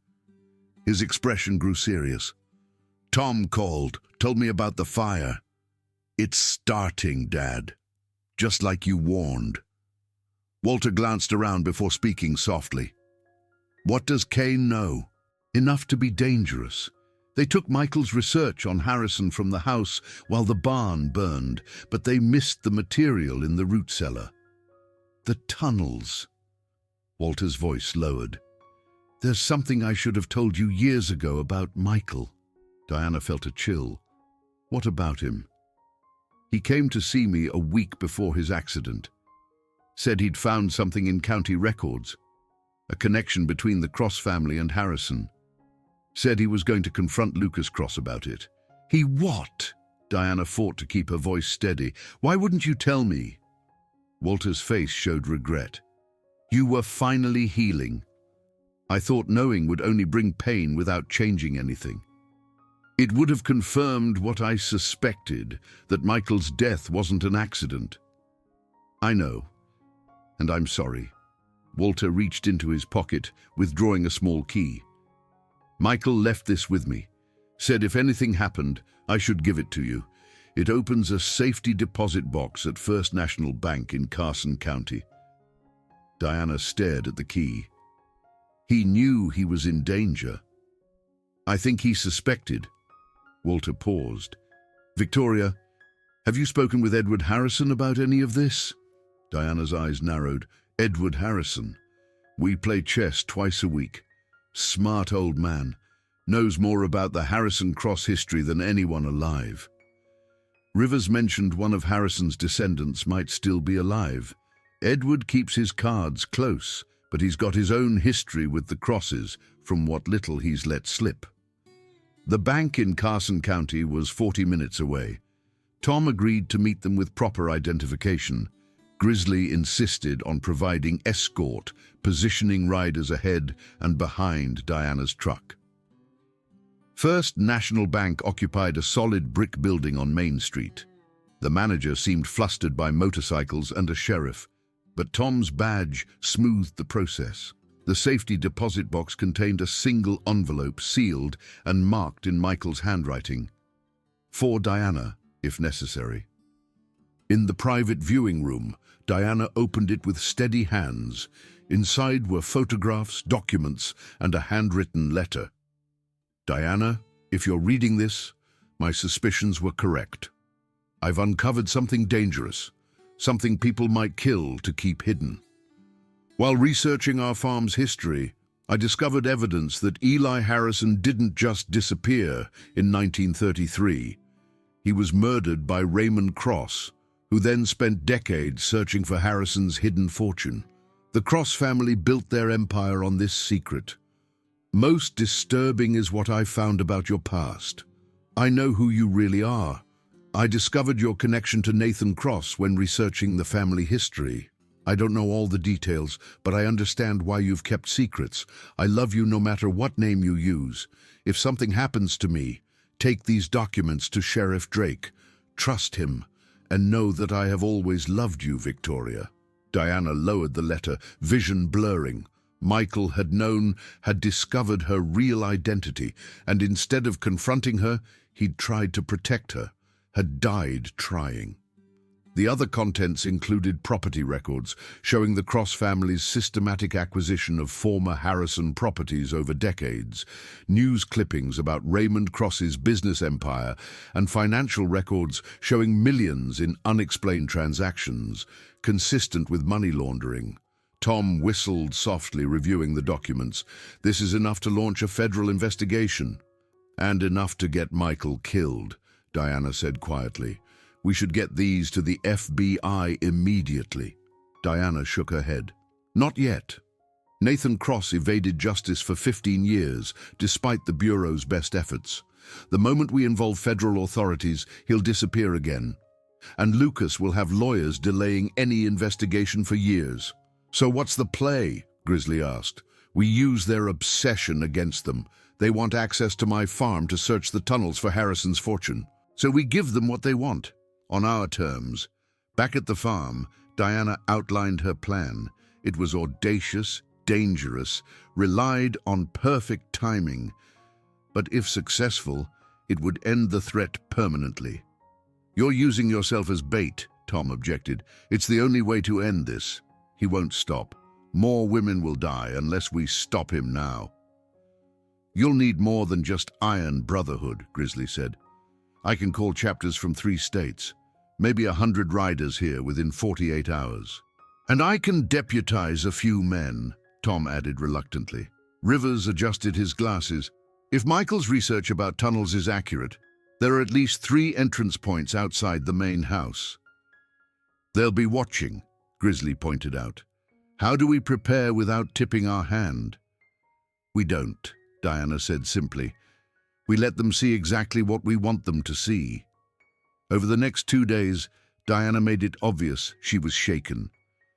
His expression grew serious. "Tom called, told me about the fire. It's starting, Dad. Just like you warned." Walter glanced around before speaking softly. "What does Kane know?" "Enough to be dangerous. They took Michael's research on Harrison from the house while the barn burned, but they missed the material in the root cellar." "The tunnels." Walter's voice lowered. "There's something I should have told you years ago about Michael." Diana felt a chill. "What about him?" "He came to see me a week before his accident. Said he'd found something in county records, a connection between the Cross family and Harrison. Said he was going to confront Lucas Cross about it." "He what?" Diana fought to keep her voice steady. "Why wouldn't you tell me?" Walter's face showed regret. "You were finally healing. I thought knowing would only bring pain without changing anything. It would have confirmed what I suspected, that Michael's death wasn't an accident." "I know, and I'm sorry." Walter reached into his pocket, withdrawing a small key. "Michael left this with me. Said if anything happened, I should give it to you. It opens a safety deposit box at First National Bank in Carson County." Diana stared at the key. "He knew he was in danger." "I think he suspected." Walter paused. "Victoria, have you spoken with Edward Harrison about any of this?" Diana's eyes narrowed. "Edward Harrison. We play chess twice a week. Smart old man. Knows more about the Harrison Cross history than anyone alive. Rivers mentioned one of Harrison's descendants might still be alive. Edward keeps his cards close, but he's got his own history with the crosses from what little he's let slip. The bank in Carson County was 40 minutes away. Tom agreed to meet them with proper identification. Grizzly insisted on providing escort, positioning riders ahead and behind Diana's truck. First National Bank occupied a solid brick building on Main Street. The manager seemed flustered by motorcycles and a sheriff, but Tom's badge smoothed the process. The safety deposit box contained a single envelope sealed and marked in Michael's handwriting. For Diana, if necessary. In the private viewing room, Diana opened it with steady hands. Inside were photographs, documents, and a handwritten letter. Diana, if you're reading this, my suspicions were correct. I've uncovered something dangerous, something people might kill to keep hidden. While researching our farm's history, I discovered evidence that Eli Harrison didn't just disappear in 1933. He was murdered by Raymond Cross, who then spent decades searching for Harrison's hidden fortune. The Cross family built their empire on this secret. Most disturbing is what I found about your past. I know who you really are. I discovered your connection to Nathan Cross when researching the family history. I don't know all the details, but I understand why you've kept secrets. I love you no matter what name you use. If something happens to me, take these documents to Sheriff Drake. Trust him, and know that I have always loved you, Victoria. Diana lowered the letter, vision blurring. Michael had discovered her real identity, and instead of confronting her, he'd tried to protect her, had died trying. The other contents included property records showing the Cross family's systematic acquisition of former Harrison properties over decades, news clippings about Raymond Cross's business empire, and financial records showing millions in unexplained transactions, consistent with money laundering. Tom whistled softly, reviewing the documents. This is enough to launch a federal investigation. And enough to get Michael killed, Diana said quietly. We should get these to the FBI immediately. Diana shook her head. Not yet. Nathan Cross evaded justice for 15 years, despite the Bureau's best efforts. The moment we involve federal authorities, he'll disappear again. And Lucas will have lawyers delaying any investigation for years. So what's the play? Grizzly asked. We use their obsession against them. They want access to my farm to search the tunnels for Harrison's fortune. So we give them what they want. On our terms. Back at the farm, Diana outlined her plan. It was audacious, dangerous, relied on perfect timing. But if successful, it would end the threat permanently. You're using yourself as bait, Tom objected. It's the only way to end this. He won't stop. More women will die unless we stop him now. You'll need more than just Iron Brotherhood, Grizzly said. I can call chapters from 3 states. Maybe 100 riders here within 48 hours. And I can deputize a few men, Tom added reluctantly. Rivers adjusted his glasses. If Michael's research about tunnels is accurate, there are at least 3 entrance points outside the main house. They'll be watching, Grizzly pointed out. How do we prepare without tipping our hand? We don't, Diana said simply. We let them see exactly what we want them to see. Over the next 2 days, Diana made it obvious she was shaken.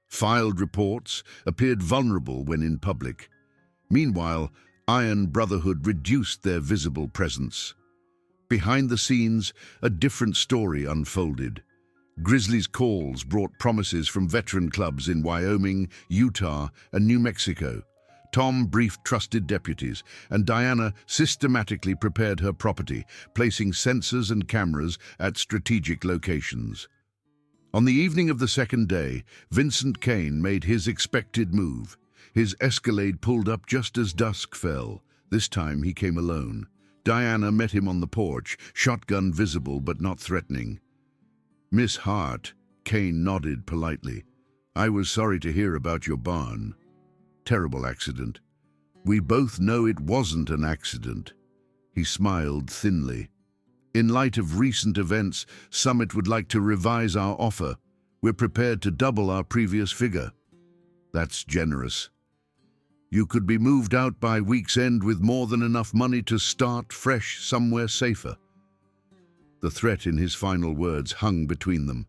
Filed reports, appeared vulnerable when in public. Meanwhile, Iron Brotherhood reduced their visible presence. Behind the scenes, a different story unfolded. Grizzly's calls brought promises from veteran clubs in Wyoming, Utah, and New Mexico. Tom briefed trusted deputies, and Diana systematically prepared her property, placing sensors and cameras at strategic locations. On the evening of the second day, Vincent Kane made his expected move. His Escalade pulled up just as dusk fell. This time he came alone. Diana met him on the porch, shotgun visible but not threatening. Miss Hart, Kane nodded politely. I was sorry to hear about your barn. Terrible accident. We both know it wasn't an accident. He smiled thinly. In light of recent events, Summit would like to revise our offer. We're prepared to double our previous figure. That's generous. You could be moved out by week's end with more than enough money to start fresh somewhere safer. The threat in his final words hung between them.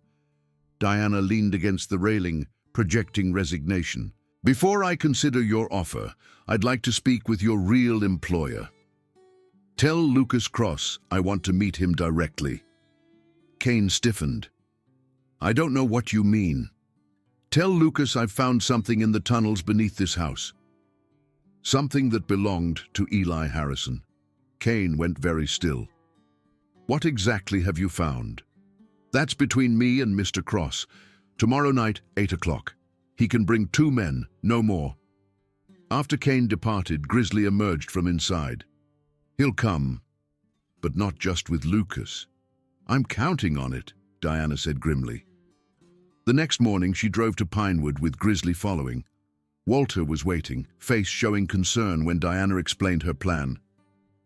Diana leaned against the railing, projecting resignation. Before I consider your offer, I'd like to speak with your real employer. Tell Lucas Cross I want to meet him directly. Kane stiffened. I don't know what you mean. Tell Lucas I've found something in the tunnels beneath this house. Something that belonged to Eli Harrison. Kane went very still. What exactly have you found? That's between me and Mr. Cross. Tomorrow night, 8 o'clock. He can bring 2 men, no more. After Kane departed, Grizzly emerged from inside. He'll come, but not just with Lucas. I'm counting on it, Diana said grimly. The next morning, she drove to Pinewood with Grizzly following. Walter was waiting, face showing concern when Diana explained her plan.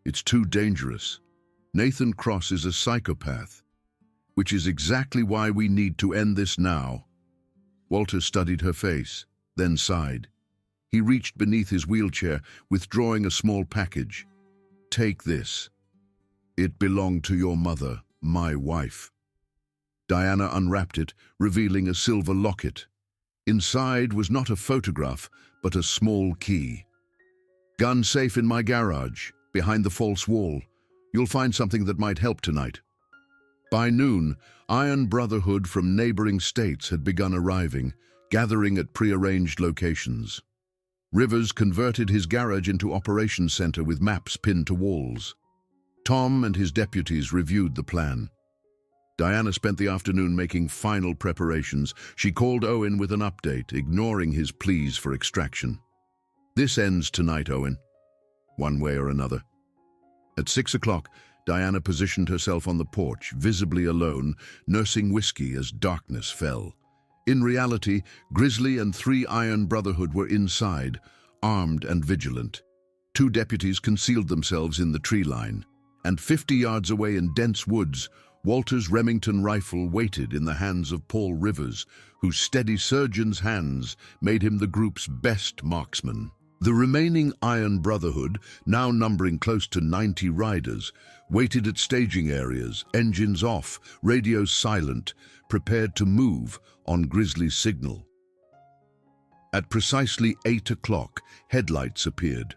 It's too dangerous. Nathan Cross is a psychopath, which is exactly why we need to end this now. Walter studied her face, then sighed. He reached beneath his wheelchair, withdrawing a small package. Take this. It belonged to your mother, my wife. Diana unwrapped it, revealing a silver locket. Inside was not a photograph, but a small key. Gun safe in my garage, behind the false wall. You'll find something that might help tonight. By noon, Iron Brotherhood from neighboring states had begun arriving, gathering at prearranged locations. Rivers converted his garage into operations center with maps pinned to walls. Tom and his deputies reviewed the plan. Diana spent the afternoon making final preparations. She called Owen with an update, ignoring his pleas for extraction. This ends tonight, Owen, one way or another. At 6 o'clock, Diana positioned herself on the porch, visibly alone, nursing whiskey as darkness fell. In reality, Grizzly and 3 Iron Brotherhood were inside, armed and vigilant. 2 deputies concealed themselves in the tree line, and 50 yards away in dense woods, Walter's Remington rifle waited in the hands of Paul Rivers, whose steady surgeon's hands made him the group's best marksman. The remaining Iron Brotherhood, now numbering close to 90 riders, waited at staging areas, engines off, radios silent, prepared to move on Grizzly's signal. At precisely 8 o'clock, headlights appeared.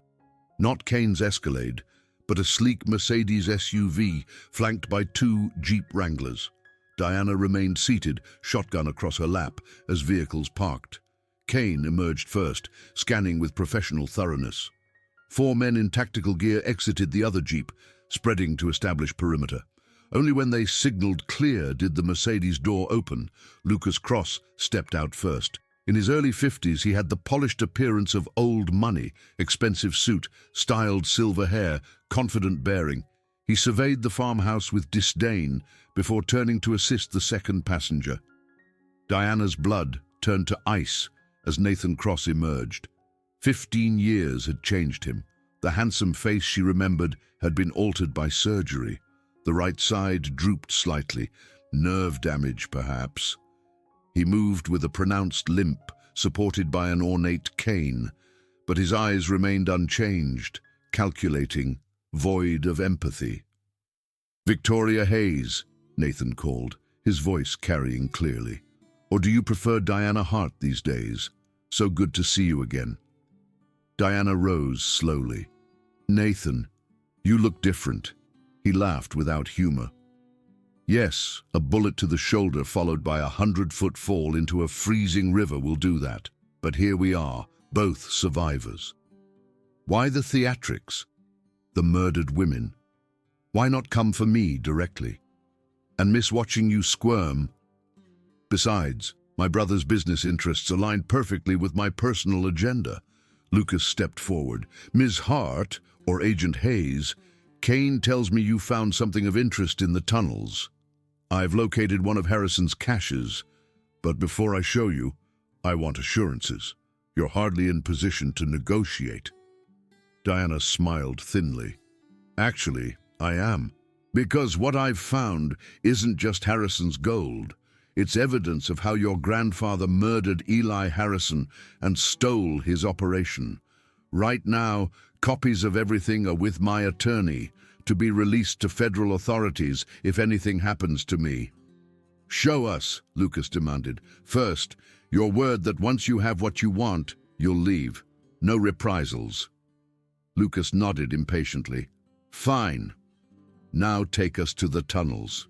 Not Kane's Escalade, but a sleek Mercedes SUV flanked by 2 Jeep Wranglers. Diana remained seated, shotgun across her lap, as vehicles parked. Kane emerged first, scanning with professional thoroughness. 4 men in tactical gear exited the other Jeep, spreading to establish perimeter. Only when they signaled clear did the Mercedes door open. Lucas Cross stepped out first. In his early 50s, he had the polished appearance of old money, expensive suit, styled silver hair, confident bearing. He surveyed the farmhouse with disdain before turning to assist the second passenger. Diana's blood turned to ice as Nathan Cross emerged. 15 years had changed him. The handsome face she remembered had been altered by surgery. The right side drooped slightly, nerve damage perhaps. He moved with a pronounced limp, supported by an ornate cane, but his eyes remained unchanged, calculating, void of empathy. Victoria Hayes, Nathan called, his voice carrying clearly. Or do you prefer Diana Hart these days? So good to see you again. Diana rose slowly. Nathan, you look different. He laughed without humor. Yes, a bullet to the shoulder followed by a 100-foot fall into a freezing river will do that. But here we are, both survivors. Why the theatrics? The murdered women? Why not come for me directly? And miss watching you squirm? Besides, my brother's business interests aligned perfectly with my personal agenda. Lucas stepped forward. Ms. Hart, or Agent Hayes, Kane tells me you found something of interest in the tunnels. I've located one of Harrison's caches, but before I show you, I want assurances. You're hardly in position to negotiate. Diana smiled thinly. Actually, I am. Because what I've found isn't just Harrison's gold. It's evidence of how your grandfather murdered Eli Harrison and stole his operation. Right now, copies of everything are with my attorney, to be released to federal authorities if anything happens to me. Show us, Lucas demanded. First, your word that once you have what you want, you'll leave. No reprisals. Lucas nodded impatiently. Fine. Now take us to the tunnels.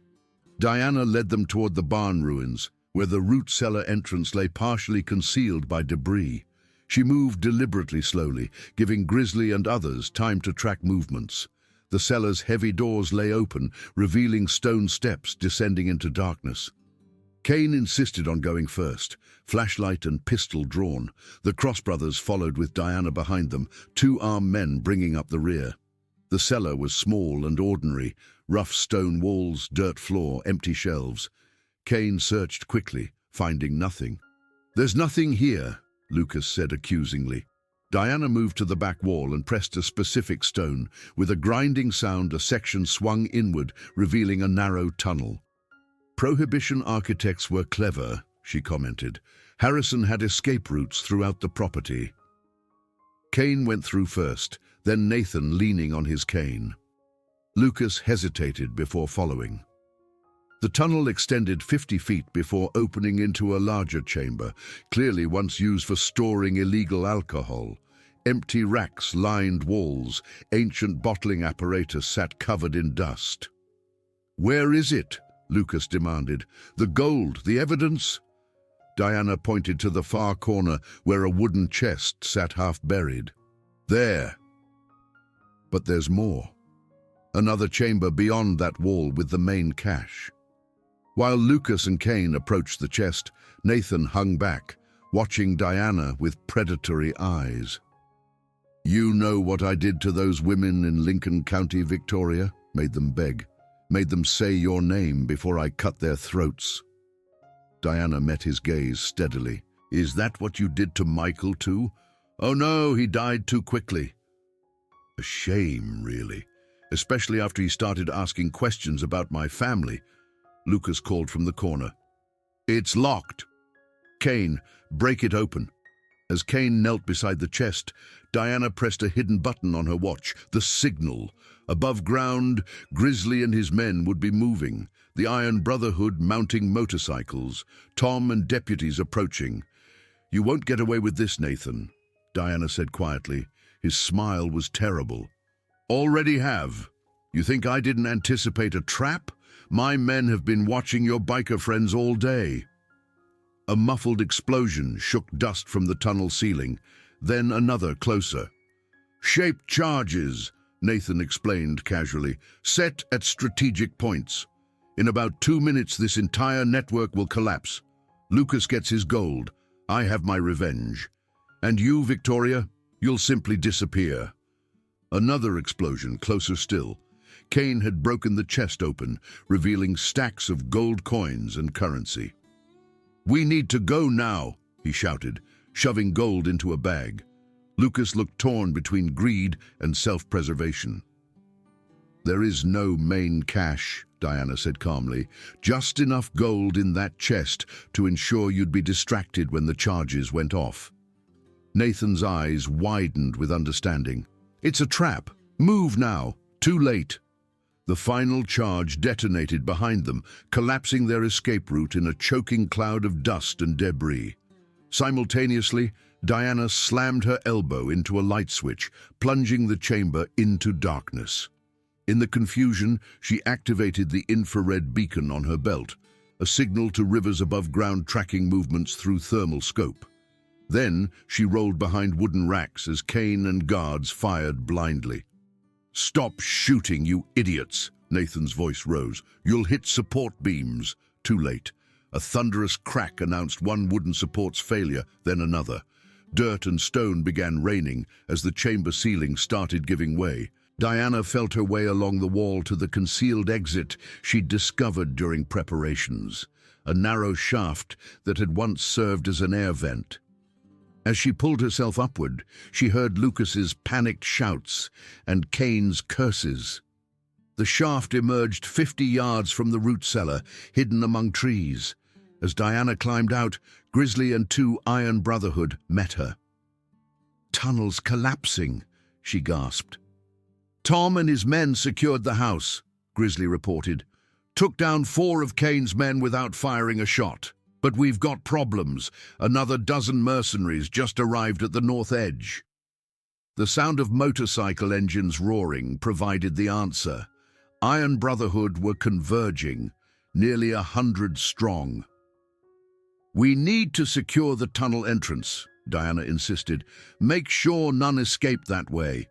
Diana led them toward the barn ruins, where the root cellar entrance lay partially concealed by debris. She moved deliberately slowly, giving Grizzly and others time to track movements. The cellar's heavy doors lay open, revealing stone steps descending into darkness. Kane insisted on going first, flashlight and pistol drawn. The Cross brothers followed with Diana behind them, two armed men bringing up the rear. The cellar was small and ordinary, rough stone walls, dirt floor, empty shelves. Kane searched quickly, finding nothing. There's nothing here, Lucas said accusingly. Diana moved to the back wall and pressed a specific stone. With a grinding sound, a section swung inward, revealing a narrow tunnel. Prohibition architects were clever, she commented. Harrison had escape routes throughout the property. Kane went through first, then Nathan leaning on his cane. Lucas hesitated before following. The tunnel extended 50 feet before opening into a larger chamber, clearly once used for storing illegal alcohol. Empty racks lined walls, ancient bottling apparatus sat covered in dust. Where is it? Lucas demanded. The gold, the evidence? Diana pointed to the far corner where a wooden chest sat half buried. There. But there's more. Another chamber beyond that wall with the main cache. While Lucas and Kane approached the chest, Nathan hung back, watching Diana with predatory eyes. You know what I did to those women in Lincoln County, Victoria? Made them beg. Made them say your name before I cut their throats. Diana met his gaze steadily. Is that what you did to Michael too? Oh no, he died too quickly. A shame, really. Especially after he started asking questions about my family. Lucas called from the corner. It's locked. Kane, break it open. As Kane knelt beside the chest, Diana pressed a hidden button on her watch, the signal. Above ground, Grizzly and his men would be moving, the Iron Brotherhood mounting motorcycles, Tom and deputies approaching. You won't get away with this, Nathan, Diana said quietly. His smile was terrible. Already have. You think I didn't anticipate a trap? My men have been watching your biker friends all day. A muffled explosion shook dust from the tunnel ceiling, then another closer. Shaped charges, Nathan explained casually, set at strategic points. In about 2 minutes, this entire network will collapse. Lucas gets his gold. I have my revenge. And you, Victoria, you'll simply disappear. Another explosion, closer still. Kane had broken the chest open, revealing stacks of gold coins and currency. We need to go now, he shouted, shoving gold into a bag. Lucas looked torn between greed and self-preservation. There is no main cache, Diana said calmly. Just enough gold in that chest to ensure you'd be distracted when the charges went off. Nathan's eyes widened with understanding. It's a trap. Move now. Too late. The final charge detonated behind them, collapsing their escape route in a choking cloud of dust and debris. Simultaneously, Diana slammed her elbow into a light switch, plunging the chamber into darkness. In the confusion, she activated the infrared beacon on her belt, a signal to Rivers above ground tracking movements through thermal scope. Then she rolled behind wooden racks as Kane and guards fired blindly. Stop shooting, you idiots, Nathan's voice rose. You'll hit support beams. Too late. A thunderous crack announced one wooden support's failure, then another. Dirt and stone began raining as the chamber ceiling started giving way. Diana felt her way along the wall to the concealed exit she'd discovered during preparations, a narrow shaft that had once served as an air vent. As she pulled herself upward, she heard Lucas's panicked shouts and Kane's curses. The shaft emerged 50 yards from the root cellar, hidden among trees. As Diana climbed out, Grizzly and 2 Iron Brotherhood met her. Tunnel's collapsing, she gasped. Tom and his men secured the house, Grizzly reported. Took down 4 of Kane's men without firing a shot. But we've got problems. Another dozen mercenaries just arrived at the north edge. The sound of motorcycle engines roaring provided the answer. Iron Brotherhood were converging, nearly 100 strong. We need to secure the tunnel entrance, Diana insisted. Make sure none escape that way.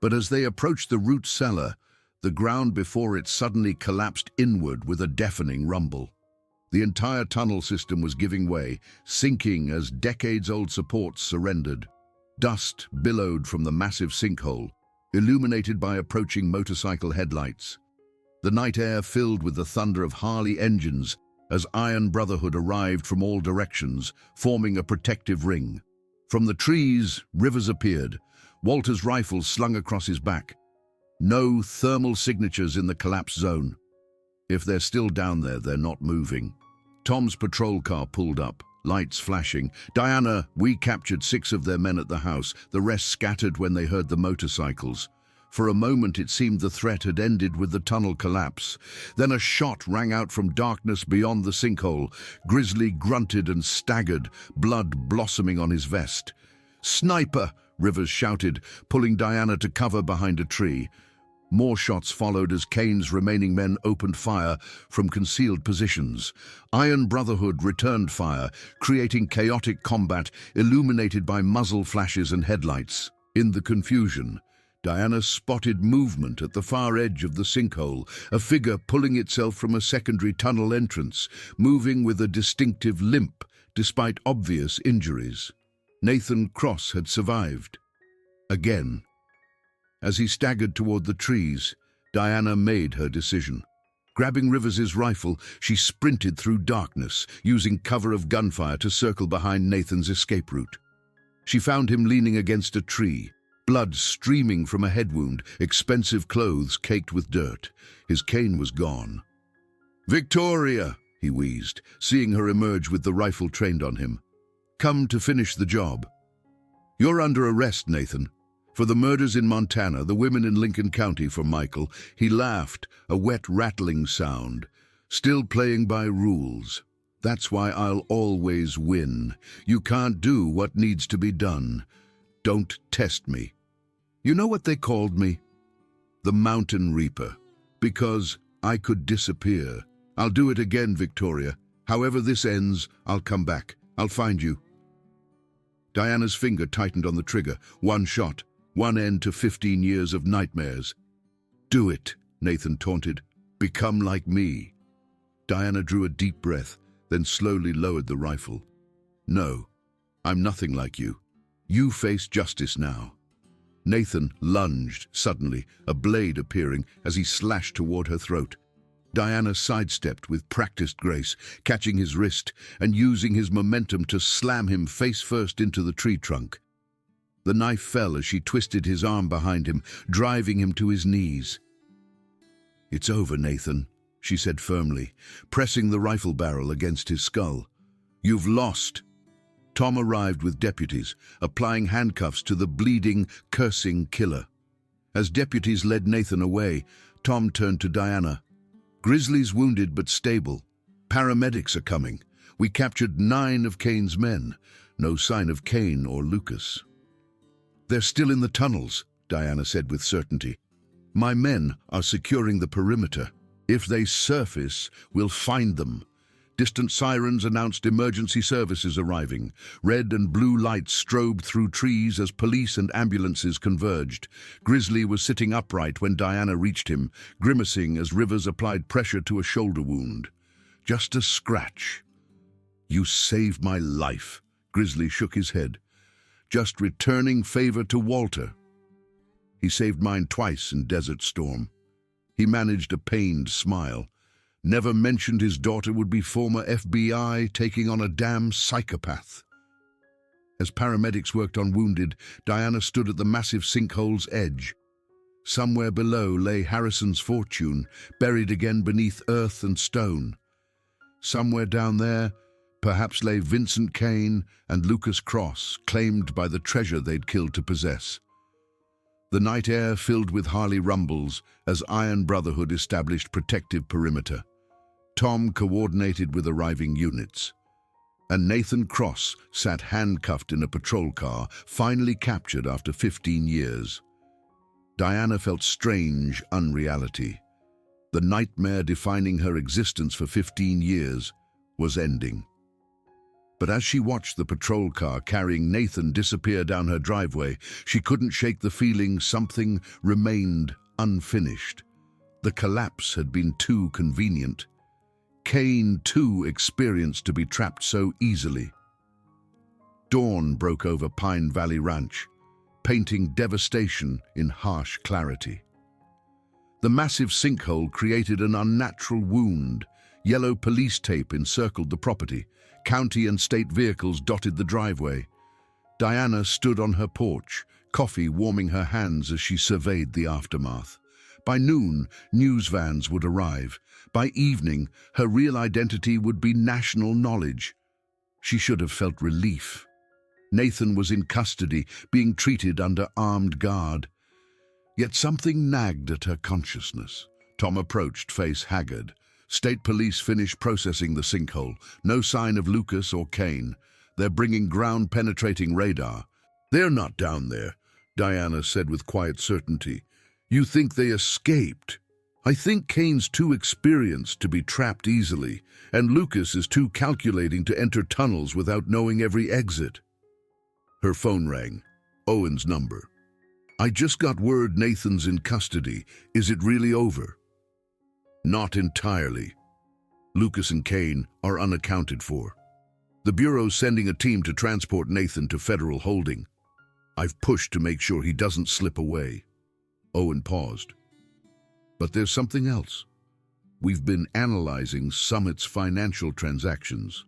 But as they approached the root cellar, the ground before it suddenly collapsed inward with a deafening rumble. The entire tunnel system was giving way, sinking as decades-old supports surrendered. Dust billowed from the massive sinkhole, illuminated by approaching motorcycle headlights. The night air filled with the thunder of Harley engines as Iron Brotherhood arrived from all directions, forming a protective ring. From the trees, Rivers appeared, Walter's rifle slung across his back. No thermal signatures in the collapse zone. If they're still down there, they're not moving. Tom's patrol car pulled up, lights flashing. Diana, we captured 6 of their men at the house. The rest scattered when they heard the motorcycles. For a moment it seemed the threat had ended with the tunnel collapse. Then a shot rang out from darkness beyond the sinkhole. Grizzly grunted and staggered, blood blossoming on his vest. "Sniper!" Rivers shouted, pulling Diana to cover behind a tree. More shots followed as Kane's remaining men opened fire from concealed positions. Iron Brotherhood returned fire, creating chaotic combat illuminated by muzzle flashes and headlights. In the confusion, Diana spotted movement at the far edge of the sinkhole, a figure pulling itself from a secondary tunnel entrance, moving with a distinctive limp despite obvious injuries. Nathan Cross had survived. Again. As he staggered toward the trees, Diana made her decision. Grabbing Rivers's rifle, she sprinted through darkness, using cover of gunfire to circle behind Nathan's escape route. She found him leaning against a tree, blood streaming from a head wound, expensive clothes caked with dirt. His cane was gone. "Victoria," he wheezed, seeing her emerge with the rifle trained on him. "Come to finish the job." "You're under arrest, Nathan. For the murders in Montana, the women in Lincoln County for Michael." He laughed, a wet rattling sound. "Still playing by rules. That's why I'll always win. You can't do what needs to be done. Don't test me. You know what they called me? The Mountain Reaper. Because I could disappear. I'll do it again, Victoria. However this ends, I'll come back. I'll find you." Diana's finger tightened on the trigger. One shot. One end to 15 years of nightmares. "Do it," Nathan taunted. "Become like me." Diana drew a deep breath, then slowly lowered the rifle. "No, I'm nothing like you. You face justice now." Nathan lunged suddenly, a blade appearing as he slashed toward her throat. Diana sidestepped with practiced grace, catching his wrist and using his momentum to slam him face first into the tree trunk. The knife fell as she twisted his arm behind him, driving him to his knees. "It's over, Nathan," she said firmly, pressing the rifle barrel against his skull. "You've lost." Tom arrived with deputies, applying handcuffs to the bleeding, cursing killer. As deputies led Nathan away, Tom turned to Diana. "Grizzly's wounded but stable. Paramedics are coming. We captured 9 of Kane's men. No sign of Kane or Lucas." "They're still in the tunnels," Diana said with certainty. "My men are securing the perimeter. If they surface, we'll find them." Distant sirens announced emergency services arriving. Red and blue lights strobed through trees as police and ambulances converged. Grizzly was sitting upright when Diana reached him, grimacing as Rivers applied pressure to a shoulder wound. "Just a scratch." "You saved my life," Grizzly shook his head. "Just returning favor to Walter." "He saved mine twice in Desert Storm." He managed a pained smile. "Never mentioned his daughter would be former FBI taking on a damn psychopath." As paramedics worked on wounded, Diana stood at the massive sinkhole's edge. Somewhere below lay Harrison's fortune, buried again beneath earth and stone. Somewhere down there, perhaps lay Vincent Kane and Lucas Cross, claimed by the treasure they'd killed to possess. The night air filled with Harley rumbles as Iron Brotherhood established protective perimeter. Tom coordinated with arriving units, and Nathan Cross sat handcuffed in a patrol car, finally captured after 15 years. Diana felt strange unreality. The nightmare defining her existence for 15 years was ending. But as she watched the patrol car carrying Nathan disappear down her driveway, she couldn't shake the feeling something remained unfinished. The collapse had been too convenient. Kane, too experienced to be trapped so easily. Dawn broke over Pine Valley Ranch, painting devastation in harsh clarity. The massive sinkhole created an unnatural wound. Yellow police tape encircled the property. County and state vehicles dotted the driveway. Diana stood on her porch, coffee warming her hands as she surveyed the aftermath. By noon, news vans would arrive. By evening, her real identity would be national knowledge. She should have felt relief. Nathan was in custody, being treated under armed guard. Yet something nagged at her consciousness. Tom approached, face haggard. State police finished processing the sinkhole. No sign of Lucas or Kane. They're bringing ground-penetrating radar. They're not down there, Diana said with quiet certainty. You think they escaped? I think Kane's too experienced to be trapped easily, and Lucas is too calculating to enter tunnels without knowing every exit. Her phone rang. Owen's number. I just got word Nathan's in custody. Is it really over? Not entirely. Lucas and Kane are unaccounted for. The Bureau's sending a team to transport Nathan to federal holding. I've pushed to make sure he doesn't slip away. Owen paused. But there's something else. We've been analyzing Summit's financial transactions.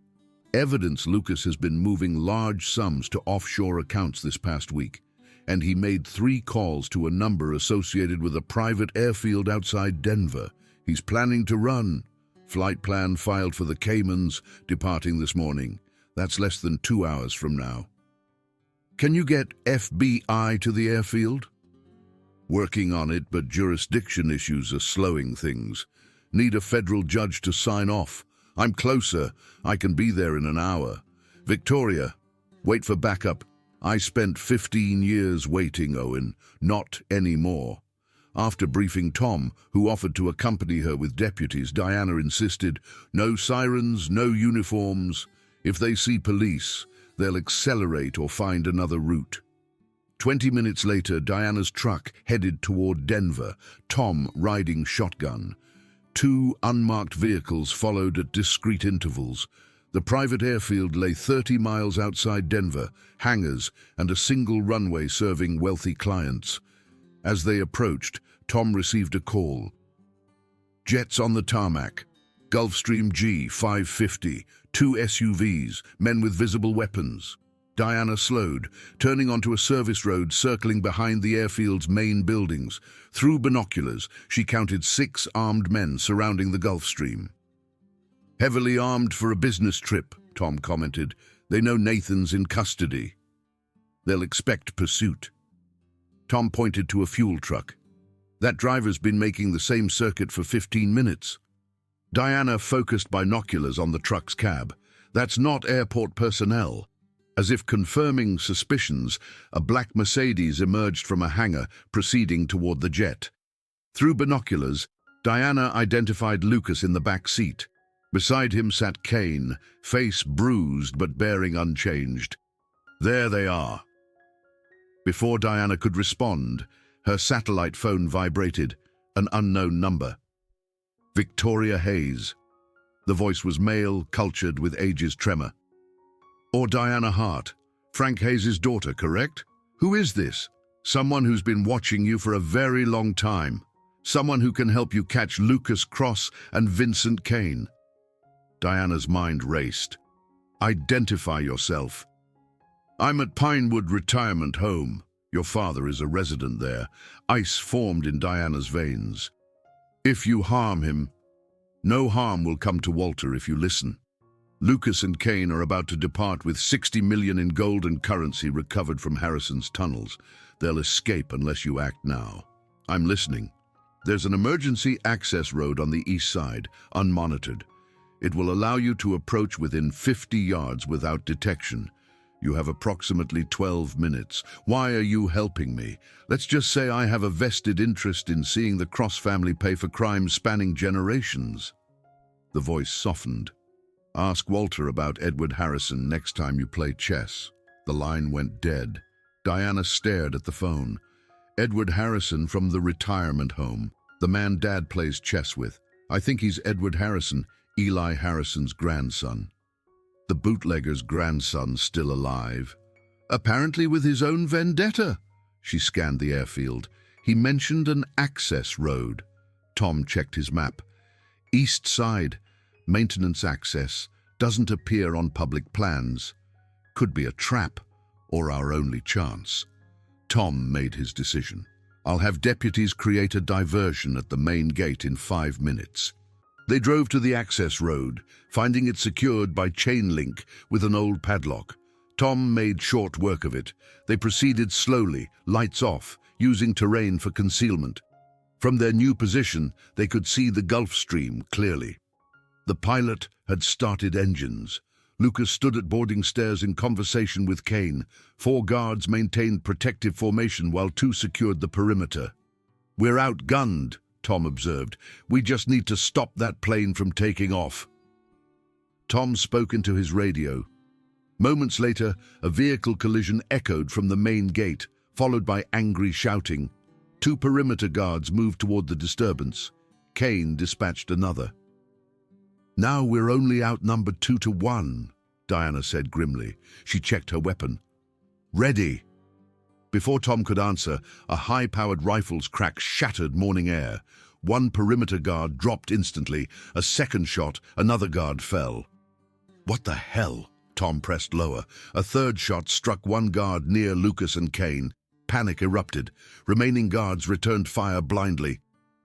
Evidence Lucas has been moving large sums to offshore accounts this past week, and he made 3 calls to a number associated with a private airfield outside Denver. He's planning to run. Flight plan filed for the Caymans, departing this morning. That's less than 2 hours from now. Can you get FBI to the airfield? Working on it, but jurisdiction issues are slowing things. Need a federal judge to sign off. I'm closer. I can be there in an hour. Victoria, wait for backup. I spent 15 years waiting, Owen. Not anymore. After briefing Tom, who offered to accompany her with deputies, Diana insisted, no sirens, no uniforms. If they see police, they'll accelerate or find another route. 20 minutes later, Diana's truck headed toward Denver, Tom riding shotgun. 2 unmarked vehicles followed at discrete intervals. The private airfield lay 30 miles outside Denver, hangars, and a single runway serving wealthy clients. As they approached, Tom received a call. Jets on the tarmac. Gulfstream G550, 2 SUVs, men with visible weapons. Diana slowed, turning onto a service road circling behind the airfield's main buildings. Through binoculars, she counted 6 armed men surrounding the Gulfstream. Heavily armed for a business trip, Tom commented. They know Nathan's in custody. They'll expect pursuit. Tom pointed to a fuel truck. That driver's been making the same circuit for 15 minutes. Diana focused binoculars on the truck's cab. That's not airport personnel. As if confirming suspicions, a black Mercedes emerged from a hangar, proceeding toward the jet. Through binoculars, Diana identified Lucas in the back seat. Beside him sat Kane, face bruised but bearing unchanged. There they are. Before Diana could respond, her satellite phone vibrated, an unknown number. Victoria Hayes. The voice was male, cultured, with age's tremor. Or Diana Hart, Frank Hayes' daughter, correct? Who is this? Someone who's been watching you for a very long time. Someone who can help you catch Lucas Cross and Vincent Kane. Diana's mind raced. Identify yourself. I'm at Pinewood Retirement Home. Your father is a resident there. Ice formed in Diana's veins. If you harm him, no harm will come to Walter if you listen. Lucas and Kane are about to depart with 60 million in gold and currency recovered from Harrison's tunnels. They'll escape unless you act now. I'm listening. There's an emergency access road on the east side, unmonitored. It will allow you to approach within 50 yards without detection. You have approximately 12 minutes. Why are you helping me? Let's just say I have a vested interest in seeing the Cross family pay for crimes spanning generations. The voice softened. Ask Walter about Edward Harrison next time you play chess. The line went dead. Diana stared at the phone. Edward Harrison from the retirement home. The man Dad plays chess with. I think he's Edward Harrison, Eli Harrison's grandson. The bootlegger's grandson still alive. Apparently with his own vendetta. She scanned the airfield. He mentioned an access road. Tom checked his map. East side. Maintenance access. Doesn't appear on public plans. Could be a trap or our only chance. Tom made his decision. I'll have deputies create a diversion at the main gate in 5 minutes. They drove to the access road, finding it secured by chain link with an old padlock. Tom made short work of it. They proceeded slowly, lights off, using terrain for concealment. From their new position, they could see the Gulf Stream clearly. The pilot had started engines. Lucas stood at boarding stairs in conversation with Kane. 4 guards maintained protective formation while 2 secured the perimeter. We're outgunned, Tom observed. We just need to stop that plane from taking off. Tom spoke into his radio. Moments later, a vehicle collision echoed from the main gate, followed by angry shouting. 2 perimeter guards moved toward the disturbance. Kane dispatched another. Now we're only outnumbered 2-1, Diana said grimly. She checked her weapon. Ready. Before Tom could answer, a high-powered rifle's crack shattered morning air. 1 perimeter guard dropped instantly. A second shot, another guard fell. What the hell? Tom pressed lower. A third shot struck 1 guard near Lucas and Kane. Panic erupted. Remaining guards returned fire blindly.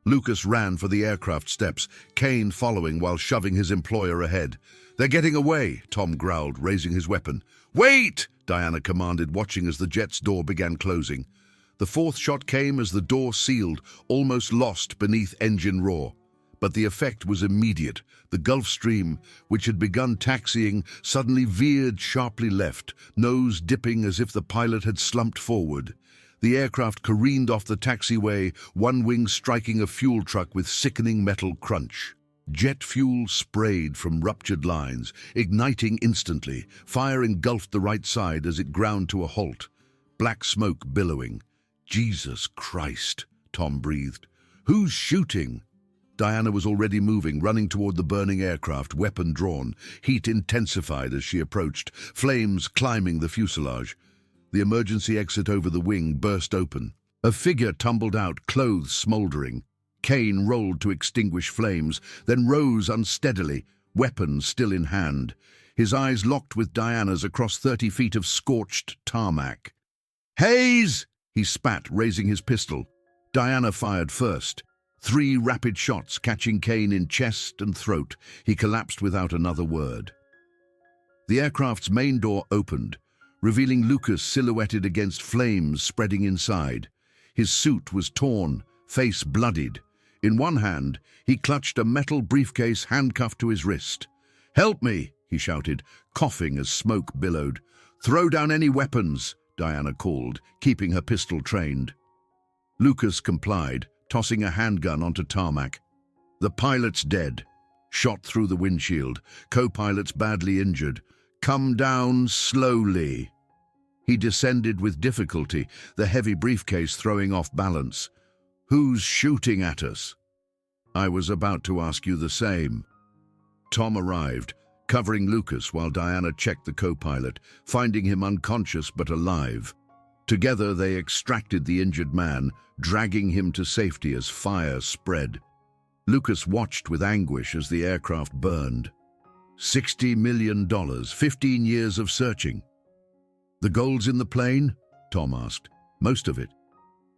Lucas ran for the aircraft steps, Kane following while shoving his employer ahead. They're getting away, Tom growled, raising his weapon. Wait! Diana commanded, watching as the jet's door began closing. The 4th shot came as the door sealed, almost lost beneath engine roar. But the effect was immediate. The Gulf Stream, which had begun taxiing, suddenly veered sharply left, nose dipping as if the pilot had slumped forward. The aircraft careened off the taxiway, one wing striking a fuel truck with sickening metal crunch. Jet fuel sprayed from ruptured lines, igniting instantly. Fire engulfed the right side as it ground to a halt. Black smoke billowing. Jesus Christ, Tom breathed. Who's shooting? Diana was already moving, running toward the burning aircraft, weapon drawn. Heat intensified as she approached, flames climbing the fuselage. The emergency exit over the wing burst open. A figure tumbled out, clothes smoldering. Kane rolled to extinguish flames, then rose unsteadily, weapon still in hand. His eyes locked with Diana's across 30 feet of scorched tarmac. "Hayes!" he spat, raising his pistol. Diana fired first. 3 rapid shots catching Kane in chest and throat. He collapsed without another word. The aircraft's main door opened, revealing Lucas silhouetted against flames spreading inside. His suit was torn, face bloodied. In one hand, he clutched a metal briefcase handcuffed to his wrist. "Help me!" he shouted, coughing as smoke billowed. "Throw down any weapons!" Diana called, keeping her pistol trained. Lucas complied, tossing a handgun onto tarmac. The pilot's dead, shot through the windshield. Co-pilot's badly injured. "Come down slowly." He descended with difficulty, the heavy briefcase throwing off balance. "Who's shooting at us?" "I was about to ask you the same." Tom arrived, covering Lucas while Diana checked the co-pilot, finding him unconscious but alive. Together they extracted the injured man, dragging him to safety as fire spread. Lucas watched with anguish as the aircraft burned. $60 million, 15 years of searching. "The gold's in the plane?" Tom asked. "Most of it.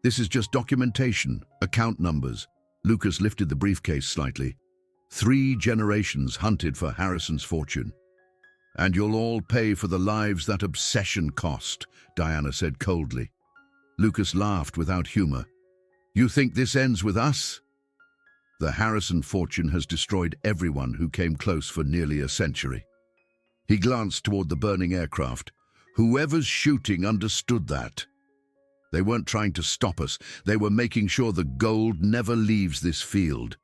This is just documentation, account numbers." Lucas lifted the briefcase slightly. 3 generations hunted for Harrison's fortune. "And you'll all pay for the lives that obsession cost," Diana said coldly. Lucas laughed without humor. "You think this ends with us?" "The Harrison fortune has destroyed everyone who came close for nearly a century." He glanced toward the burning aircraft. "Whoever's shooting understood that. They weren't trying to stop us. They were making sure the gold never leaves this field."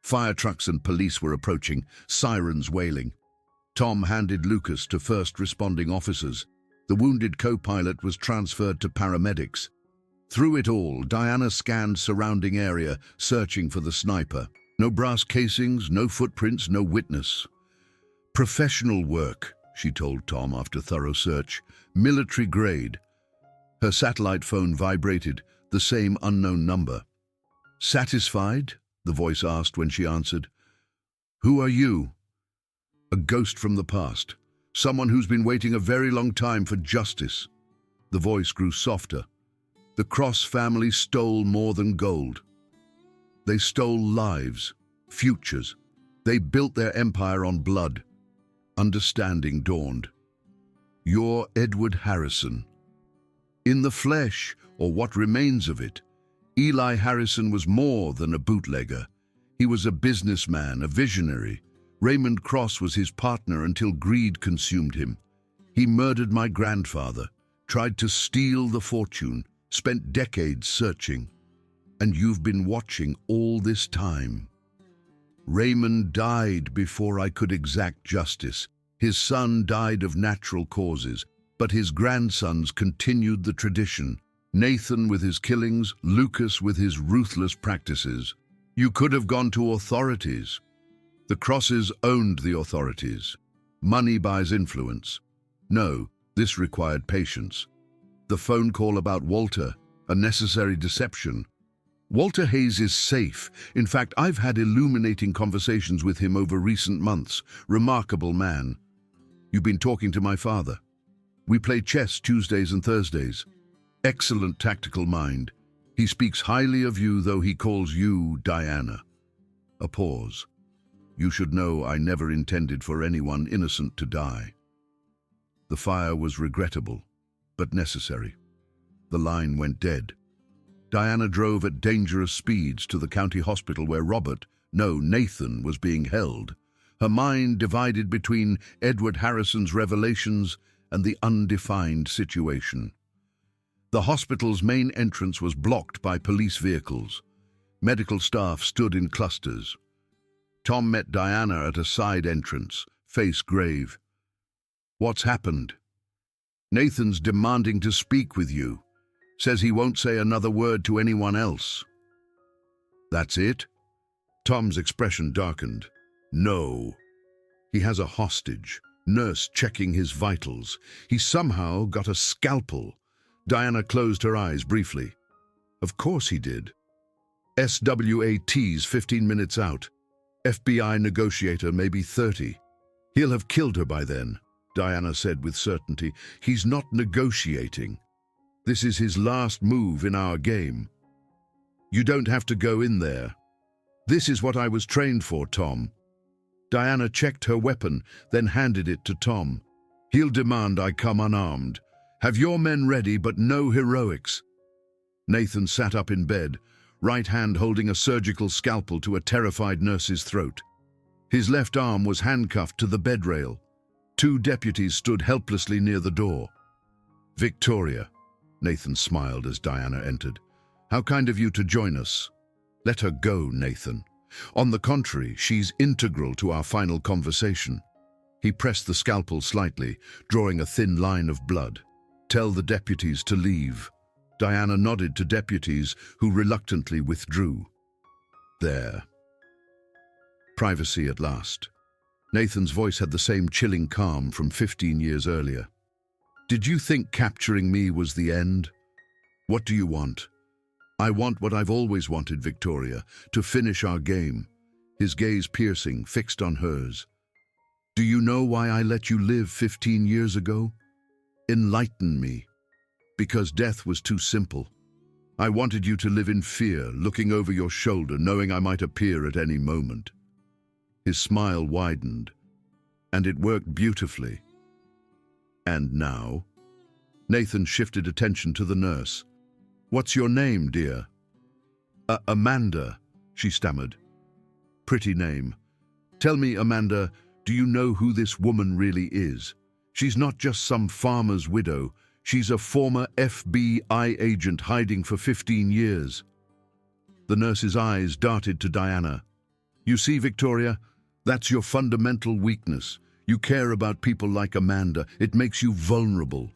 Fire trucks and police were approaching, sirens wailing. Tom handed Lucas to first responding officers. The wounded co-pilot was transferred to paramedics. Through it all, Diana scanned surrounding area, searching for the sniper. No brass casings, no footprints, no witness. "Professional work," she told Tom after thorough search. "Military grade." Her satellite phone vibrated, the same unknown number. "Satisfied?" the voice asked when she answered. "Who are you?" "A ghost from the past. Someone who's been waiting a very long time for justice." The voice grew softer. "The Cross family stole more than gold. They stole lives, futures. They built their empire on blood." Understanding dawned. "You're Edward Harrison. In the flesh, or what remains of it, Eli Harrison was more than a bootlegger. He was a businessman, a visionary. Raymond Cross was his partner until greed consumed him. He murdered my grandfather, tried to steal the fortune, spent decades searching. And you've been watching all this time. Raymond died before I could exact justice. His son died of natural causes, but his grandsons continued the tradition. Nathan with his killings, Lucas with his ruthless practices. You could have gone to authorities. The Crosses owned the authorities. Money buys influence. No, this required patience. The phone call about Walter, a necessary deception. Walter Hayes is safe. In fact, I've had illuminating conversations with him over recent months. Remarkable man. You've been talking to my father. We play chess Tuesdays and Thursdays. Excellent tactical mind. He speaks highly of you, though he calls you Diana. A pause. You should know I never intended for anyone innocent to die. The fire was regrettable, but necessary. The line went dead. Diana drove at dangerous speeds to the county hospital where Nathan was being held. Her mind divided between Edward Harrison's revelations and the undefined situation. The hospital's main entrance was blocked by police vehicles. Medical staff stood in clusters. Tom met Diana at a side entrance, face grave. "What's happened?" "Nathan's demanding to speak with you. Says he won't say another word to anyone else." "That's it?" Tom's expression darkened. "No. He has a hostage, nurse checking his vitals. He somehow got a scalpel." Diana closed her eyes briefly. "Of course he did. SWAT's 15 minutes out. FBI negotiator maybe 30. He'll have killed her by then," Diana said with certainty. "He's not negotiating. This is his last move in our game. You don't have to go in there. This is what I was trained for, Tom." Diana checked her weapon, then handed it to Tom. "He'll demand I come unarmed. Have your men ready, but no heroics." Nathan sat up in bed, right hand holding a surgical scalpel to a terrified nurse's throat. His left arm was handcuffed to the bed rail. 2 deputies stood helplessly near the door. "Victoria," Nathan smiled as Diana entered. "How kind of you to join us." "Let her go, Nathan. On the contrary, she's integral to our final conversation." He pressed the scalpel slightly, drawing a thin line of blood. "Tell the deputies to leave." Diana nodded to deputies who reluctantly withdrew. There. Privacy at last. Nathan's voice had the same chilling calm from 15 years earlier. "Did you think capturing me was the end? What do you want?" "I want what I've always wanted, Victoria, to finish our game." His gaze piercing, fixed on hers. "Do you know why I let you live 15 years ago? Enlighten me. Because death was too simple. I wanted you to live in fear, looking over your shoulder, knowing I might appear at any moment." His smile widened, and it worked beautifully. And now? Nathan shifted attention to the nurse. "What's your name, dear?" Amanda," she stammered. "Pretty name. Tell me, Amanda, do you know who this woman really is? She's not just some farmer's widow. She's a former FBI agent hiding for 15 years. The nurse's eyes darted to Diana. "You see, Victoria, that's your fundamental weakness. You care about people like Amanda. It makes you vulnerable."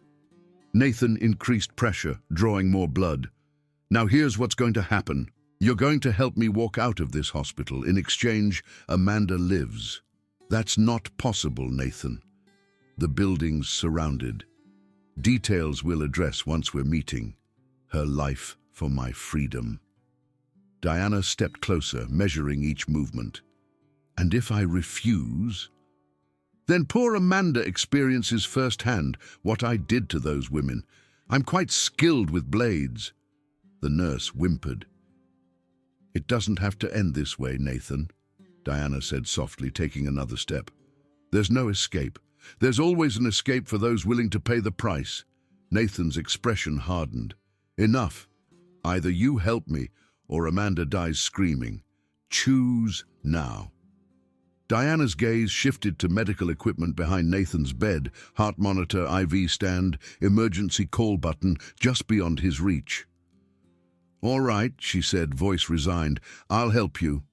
Nathan increased pressure, drawing more blood. "Now here's what's going to happen. You're going to help me walk out of this hospital. In exchange, Amanda lives." "That's not possible, Nathan. The building's surrounded. Details we'll address once we're meeting. Her life for my freedom." Diana stepped closer, measuring each movement. "And if I refuse?" "Then poor Amanda experiences firsthand what I did to those women. I'm quite skilled with blades." The nurse whimpered. "It doesn't have to end this way, Nathan," Diana said softly, taking another step. "There's no escape. There's always an escape for those willing to pay the price." Nathan's expression hardened. "Enough. Either you help me or Amanda dies screaming. Choose now." Diana's gaze shifted to medical equipment behind Nathan's bed, heart monitor, IV stand, emergency call button just beyond his reach. "All right," she said, voice resigned. "I'll help you.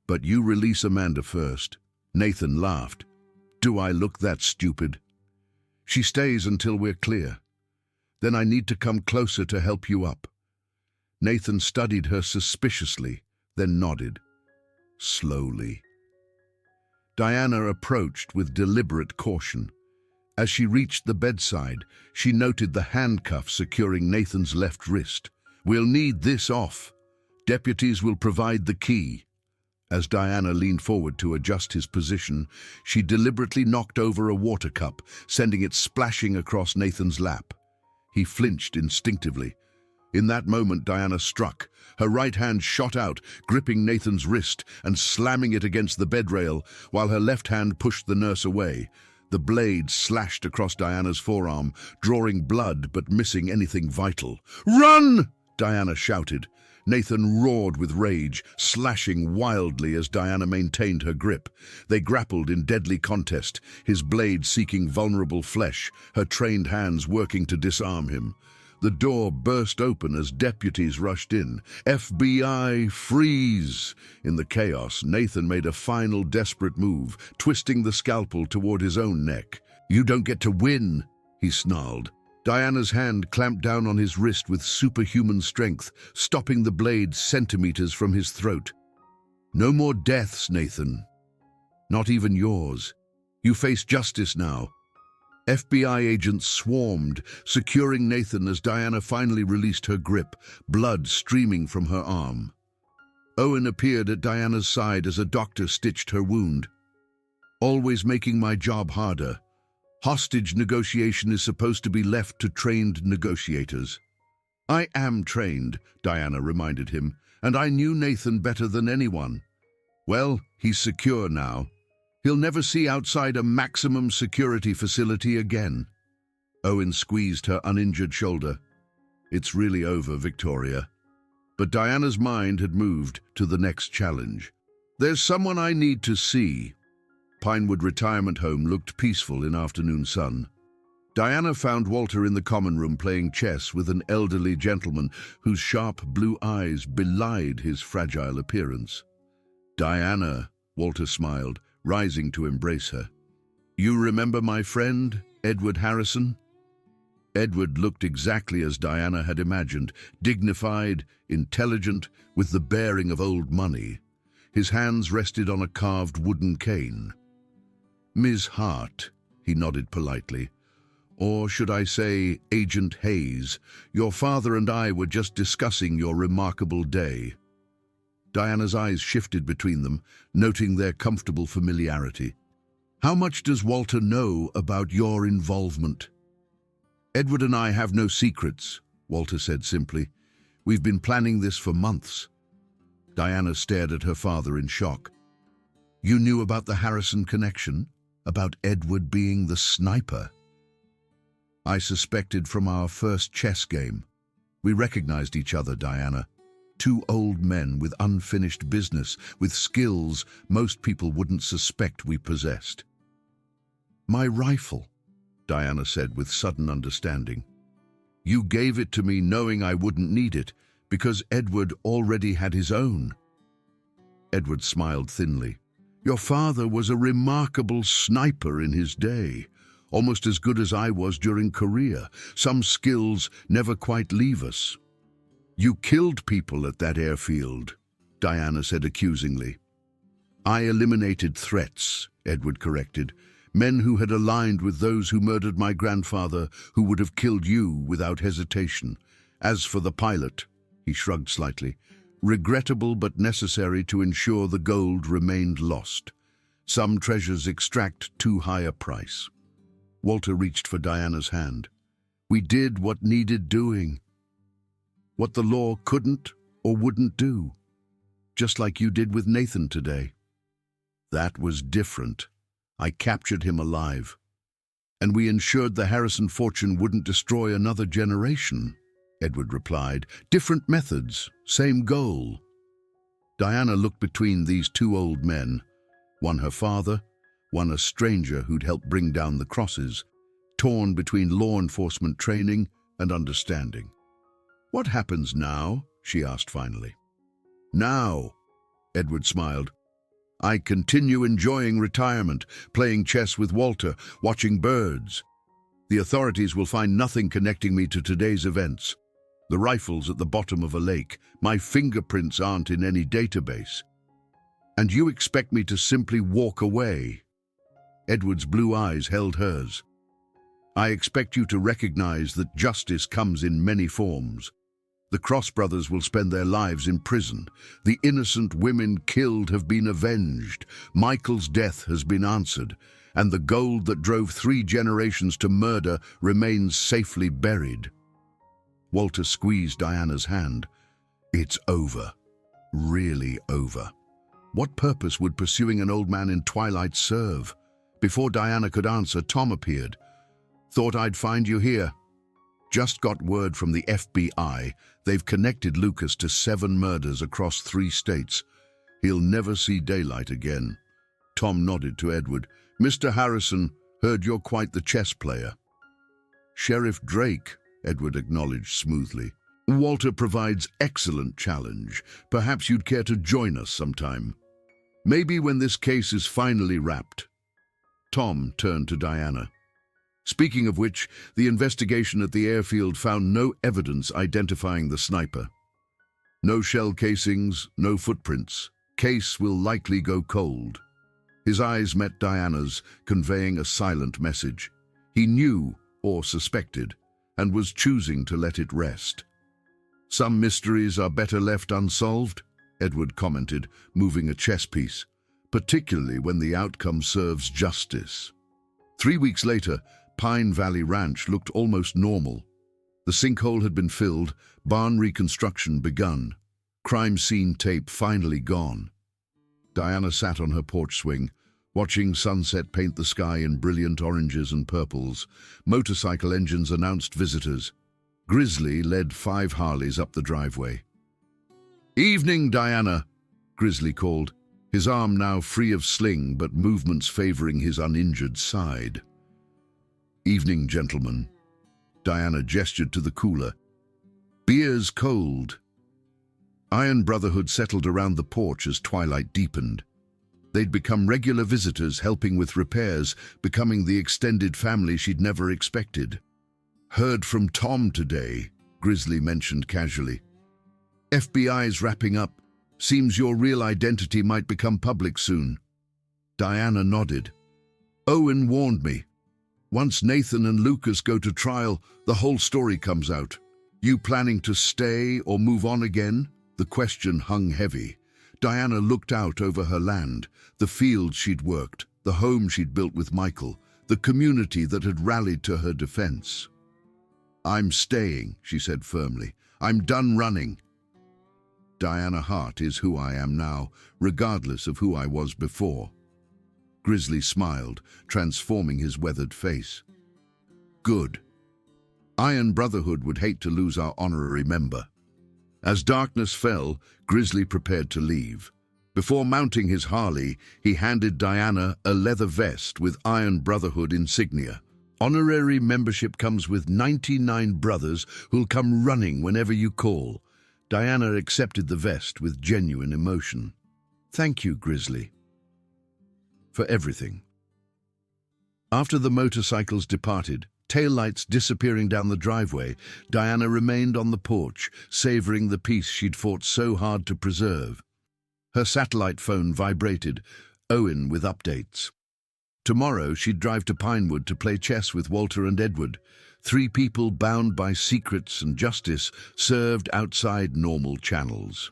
But you release Amanda first." Nathan laughed. "Do I look that stupid?" "She stays until we're clear. Then I need to come closer to help you up." Nathan studied her suspiciously, then nodded. Slowly. Diana approached with deliberate caution. As she reached the bedside, she noted the handcuff securing Nathan's left wrist. "We'll need this off. Deputies will provide the key." As Diana leaned forward to adjust his position, she deliberately knocked over a water cup, sending it splashing across Nathan's lap. He flinched instinctively. In that moment, Diana struck. Her right hand shot out, gripping Nathan's wrist and slamming it against the bedrail, while her left hand pushed the nurse away. The blade slashed across Diana's forearm, drawing blood but missing anything vital. "Run!" Diana shouted. Nathan roared with rage, slashing wildly as Diana maintained her grip. They grappled in deadly contest, his blade seeking vulnerable flesh, her trained hands working to disarm him. The door burst open as deputies rushed in. "FBI, freeze!" In the chaos, Nathan made a final desperate move, twisting the scalpel toward his own neck. "You don't get to win," he snarled. Diana's hand clamped down on his wrist with superhuman strength, stopping the blade centimeters from his throat. "No more deaths, Nathan. Not even yours. You face justice now." FBI agents swarmed, securing Nathan as Diana finally released her grip, blood streaming from her arm. Owen appeared at Diana's side as a doctor stitched her wound. "Always making my job harder. Hostage negotiation is supposed to be left to trained negotiators." "I am trained," Diana reminded him, "and I knew Nathan better than anyone." "Well, he's secure now. He'll never see outside a maximum security facility again." Owen squeezed her uninjured shoulder. "It's really over, Victoria." But Diana's mind had moved to the next challenge. "There's someone I need to see." Pinewood Retirement Home looked peaceful in afternoon sun. Diana found Walter in the common room playing chess with an elderly gentleman whose sharp blue eyes belied his fragile appearance. "Diana," Walter smiled, rising to embrace her. "You remember my friend, Edward Harrison?" Edward looked exactly as Diana had imagined, dignified, intelligent, with the bearing of old money. His hands rested on a carved wooden cane. "Ms. Hart," he nodded politely. "Or should I say, Agent Hayes, your father and I were just discussing your remarkable day." Diana's eyes shifted between them, noting their comfortable familiarity. "How much does Walter know about your involvement?" "Edward and I have no secrets," Walter said simply. "We've been planning this for months." Diana stared at her father in shock. "You knew about the Harrison connection? About Edward being the sniper?" I suspected from our first chess game. We recognized each other, Diana. Two old men with unfinished business, with skills most people wouldn't suspect we possessed. My rifle, Diana said with sudden understanding. You gave it to me knowing I wouldn't need it, because Edward already had his own. Edward smiled thinly. Your father was a remarkable sniper in his day, almost as good as I was during Korea. Some skills never quite leave us. You killed people at that airfield, Diana said accusingly. I eliminated threats, Edward corrected. Men who had aligned with those who murdered my grandfather, who would have killed you without hesitation. As for the pilot, he shrugged slightly, regrettable but necessary to ensure the gold remained lost. Some treasures extract too high a price. Walter reached for Diana's hand. We did what needed doing. What the law couldn't or wouldn't do. Just like you did with Nathan today. That was different. I captured him alive. And we ensured the Harrison fortune wouldn't destroy another generation, Edward replied. Different methods, same goal. Diana looked between these two old men, one her father, one a stranger who'd helped bring down the crosses, torn between law enforcement training and understanding. What happens now? She asked finally. Now, Edward smiled. I continue enjoying retirement, playing chess with Walter, watching birds. The authorities will find nothing connecting me to today's events. The rifle's at the bottom of a lake. My fingerprints aren't in any database. And you expect me to simply walk away? Edward's blue eyes held hers. I expect you to recognize that justice comes in many forms. The Cross brothers will spend their lives in prison. The innocent women killed have been avenged. Michael's death has been answered. And the gold that drove 3 generations to murder remains safely buried. Walter squeezed Diana's hand. It's over. Really over. What purpose would pursuing an old man in twilight serve? Before Diana could answer, Tom appeared. Thought I'd find you here. Just got word from the FBI. They've connected Lucas to 7 murders across 3 states. He'll never see daylight again. Tom nodded to Edward. Mr. Harrison, heard you're quite the chess player. Sheriff Drake, Edward acknowledged smoothly. Walter provides excellent challenge. Perhaps you'd care to join us sometime. Maybe when this case is finally wrapped. Tom turned to Diana. Speaking of which, the investigation at the airfield found no evidence identifying the sniper. No shell casings, no footprints. Case will likely go cold. His eyes met Diana's, conveying a silent message. He knew, or suspected, and was choosing to let it rest. Some mysteries are better left unsolved, Edward commented, moving a chess piece, particularly when the outcome serves justice. 3 weeks later, Pine Valley Ranch looked almost normal. The sinkhole had been filled, barn reconstruction begun, crime scene tape finally gone. Diana sat on her porch swing, watching sunset paint the sky in brilliant oranges and purples. Motorcycle engines announced visitors. Grizzly led 5 Harleys up the driveway. Evening, Diana, Grizzly called, his arm now free of sling but movements favoring his uninjured side. Evening, gentlemen. Diana gestured to the cooler. Beer's cold. Iron Brotherhood settled around the porch as twilight deepened. They'd become regular visitors, helping with repairs, becoming the extended family she'd never expected. Heard from Tom today, Grizzly mentioned casually. FBI's wrapping up. Seems your real identity might become public soon. Diana nodded. Owen warned me. Once Nathan and Lucas go to trial, the whole story comes out. You planning to stay or move on again? The question hung heavy. Diana looked out over her land, the fields she'd worked, the home she'd built with Michael, the community that had rallied to her defense. I'm staying, she said firmly. I'm done running. Diana Hart is who I am now, regardless of who I was before. Grizzly smiled, transforming his weathered face. Good, Iron Brotherhood would hate to lose our honorary member. As darkness fell, Grizzly prepared to leave. Before mounting his Harley, he handed Diana a leather vest with Iron Brotherhood insignia. Honorary membership comes with 99 brothers who'll come running whenever you call. Diana accepted the vest with genuine emotion. Thank you, Grizzly, for everything. After the motorcycles departed, taillights disappearing down the driveway, Diana remained on the porch, savoring the peace she'd fought so hard to preserve. Her satellite phone vibrated, Owen with updates. Tomorrow she'd drive to Pinewood to play chess with Walter and Edward, 3 people bound by secrets and justice served outside normal channels.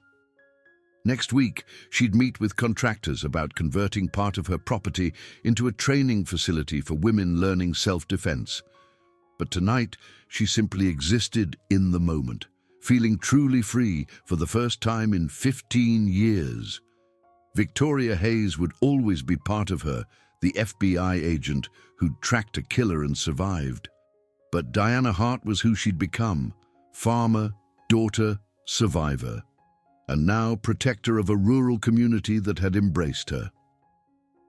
Next week, she'd meet with contractors about converting part of her property into a training facility for women learning self-defense. But tonight, she simply existed in the moment, feeling truly free for the first time in 15 years. Victoria Hayes would always be part of her, the FBI agent who'd tracked a killer and survived. But Diana Hart was who she'd become, farmer, daughter, survivor, and now protector of a rural community that had embraced her.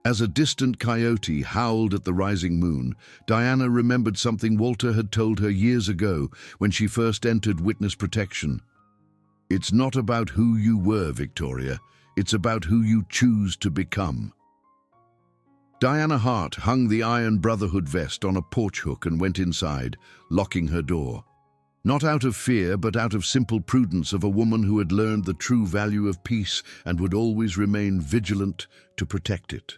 As a distant coyote howled at the rising moon, Diana remembered something Walter had told her years ago when she first entered witness protection. It's not about who you were, Victoria. It's about who you choose to become. Diana Hart hung the Iron Brotherhood vest on a porch hook and went inside, locking her door. Not out of fear, but out of simple prudence of a woman who had learned the true value of peace and would always remain vigilant to protect it.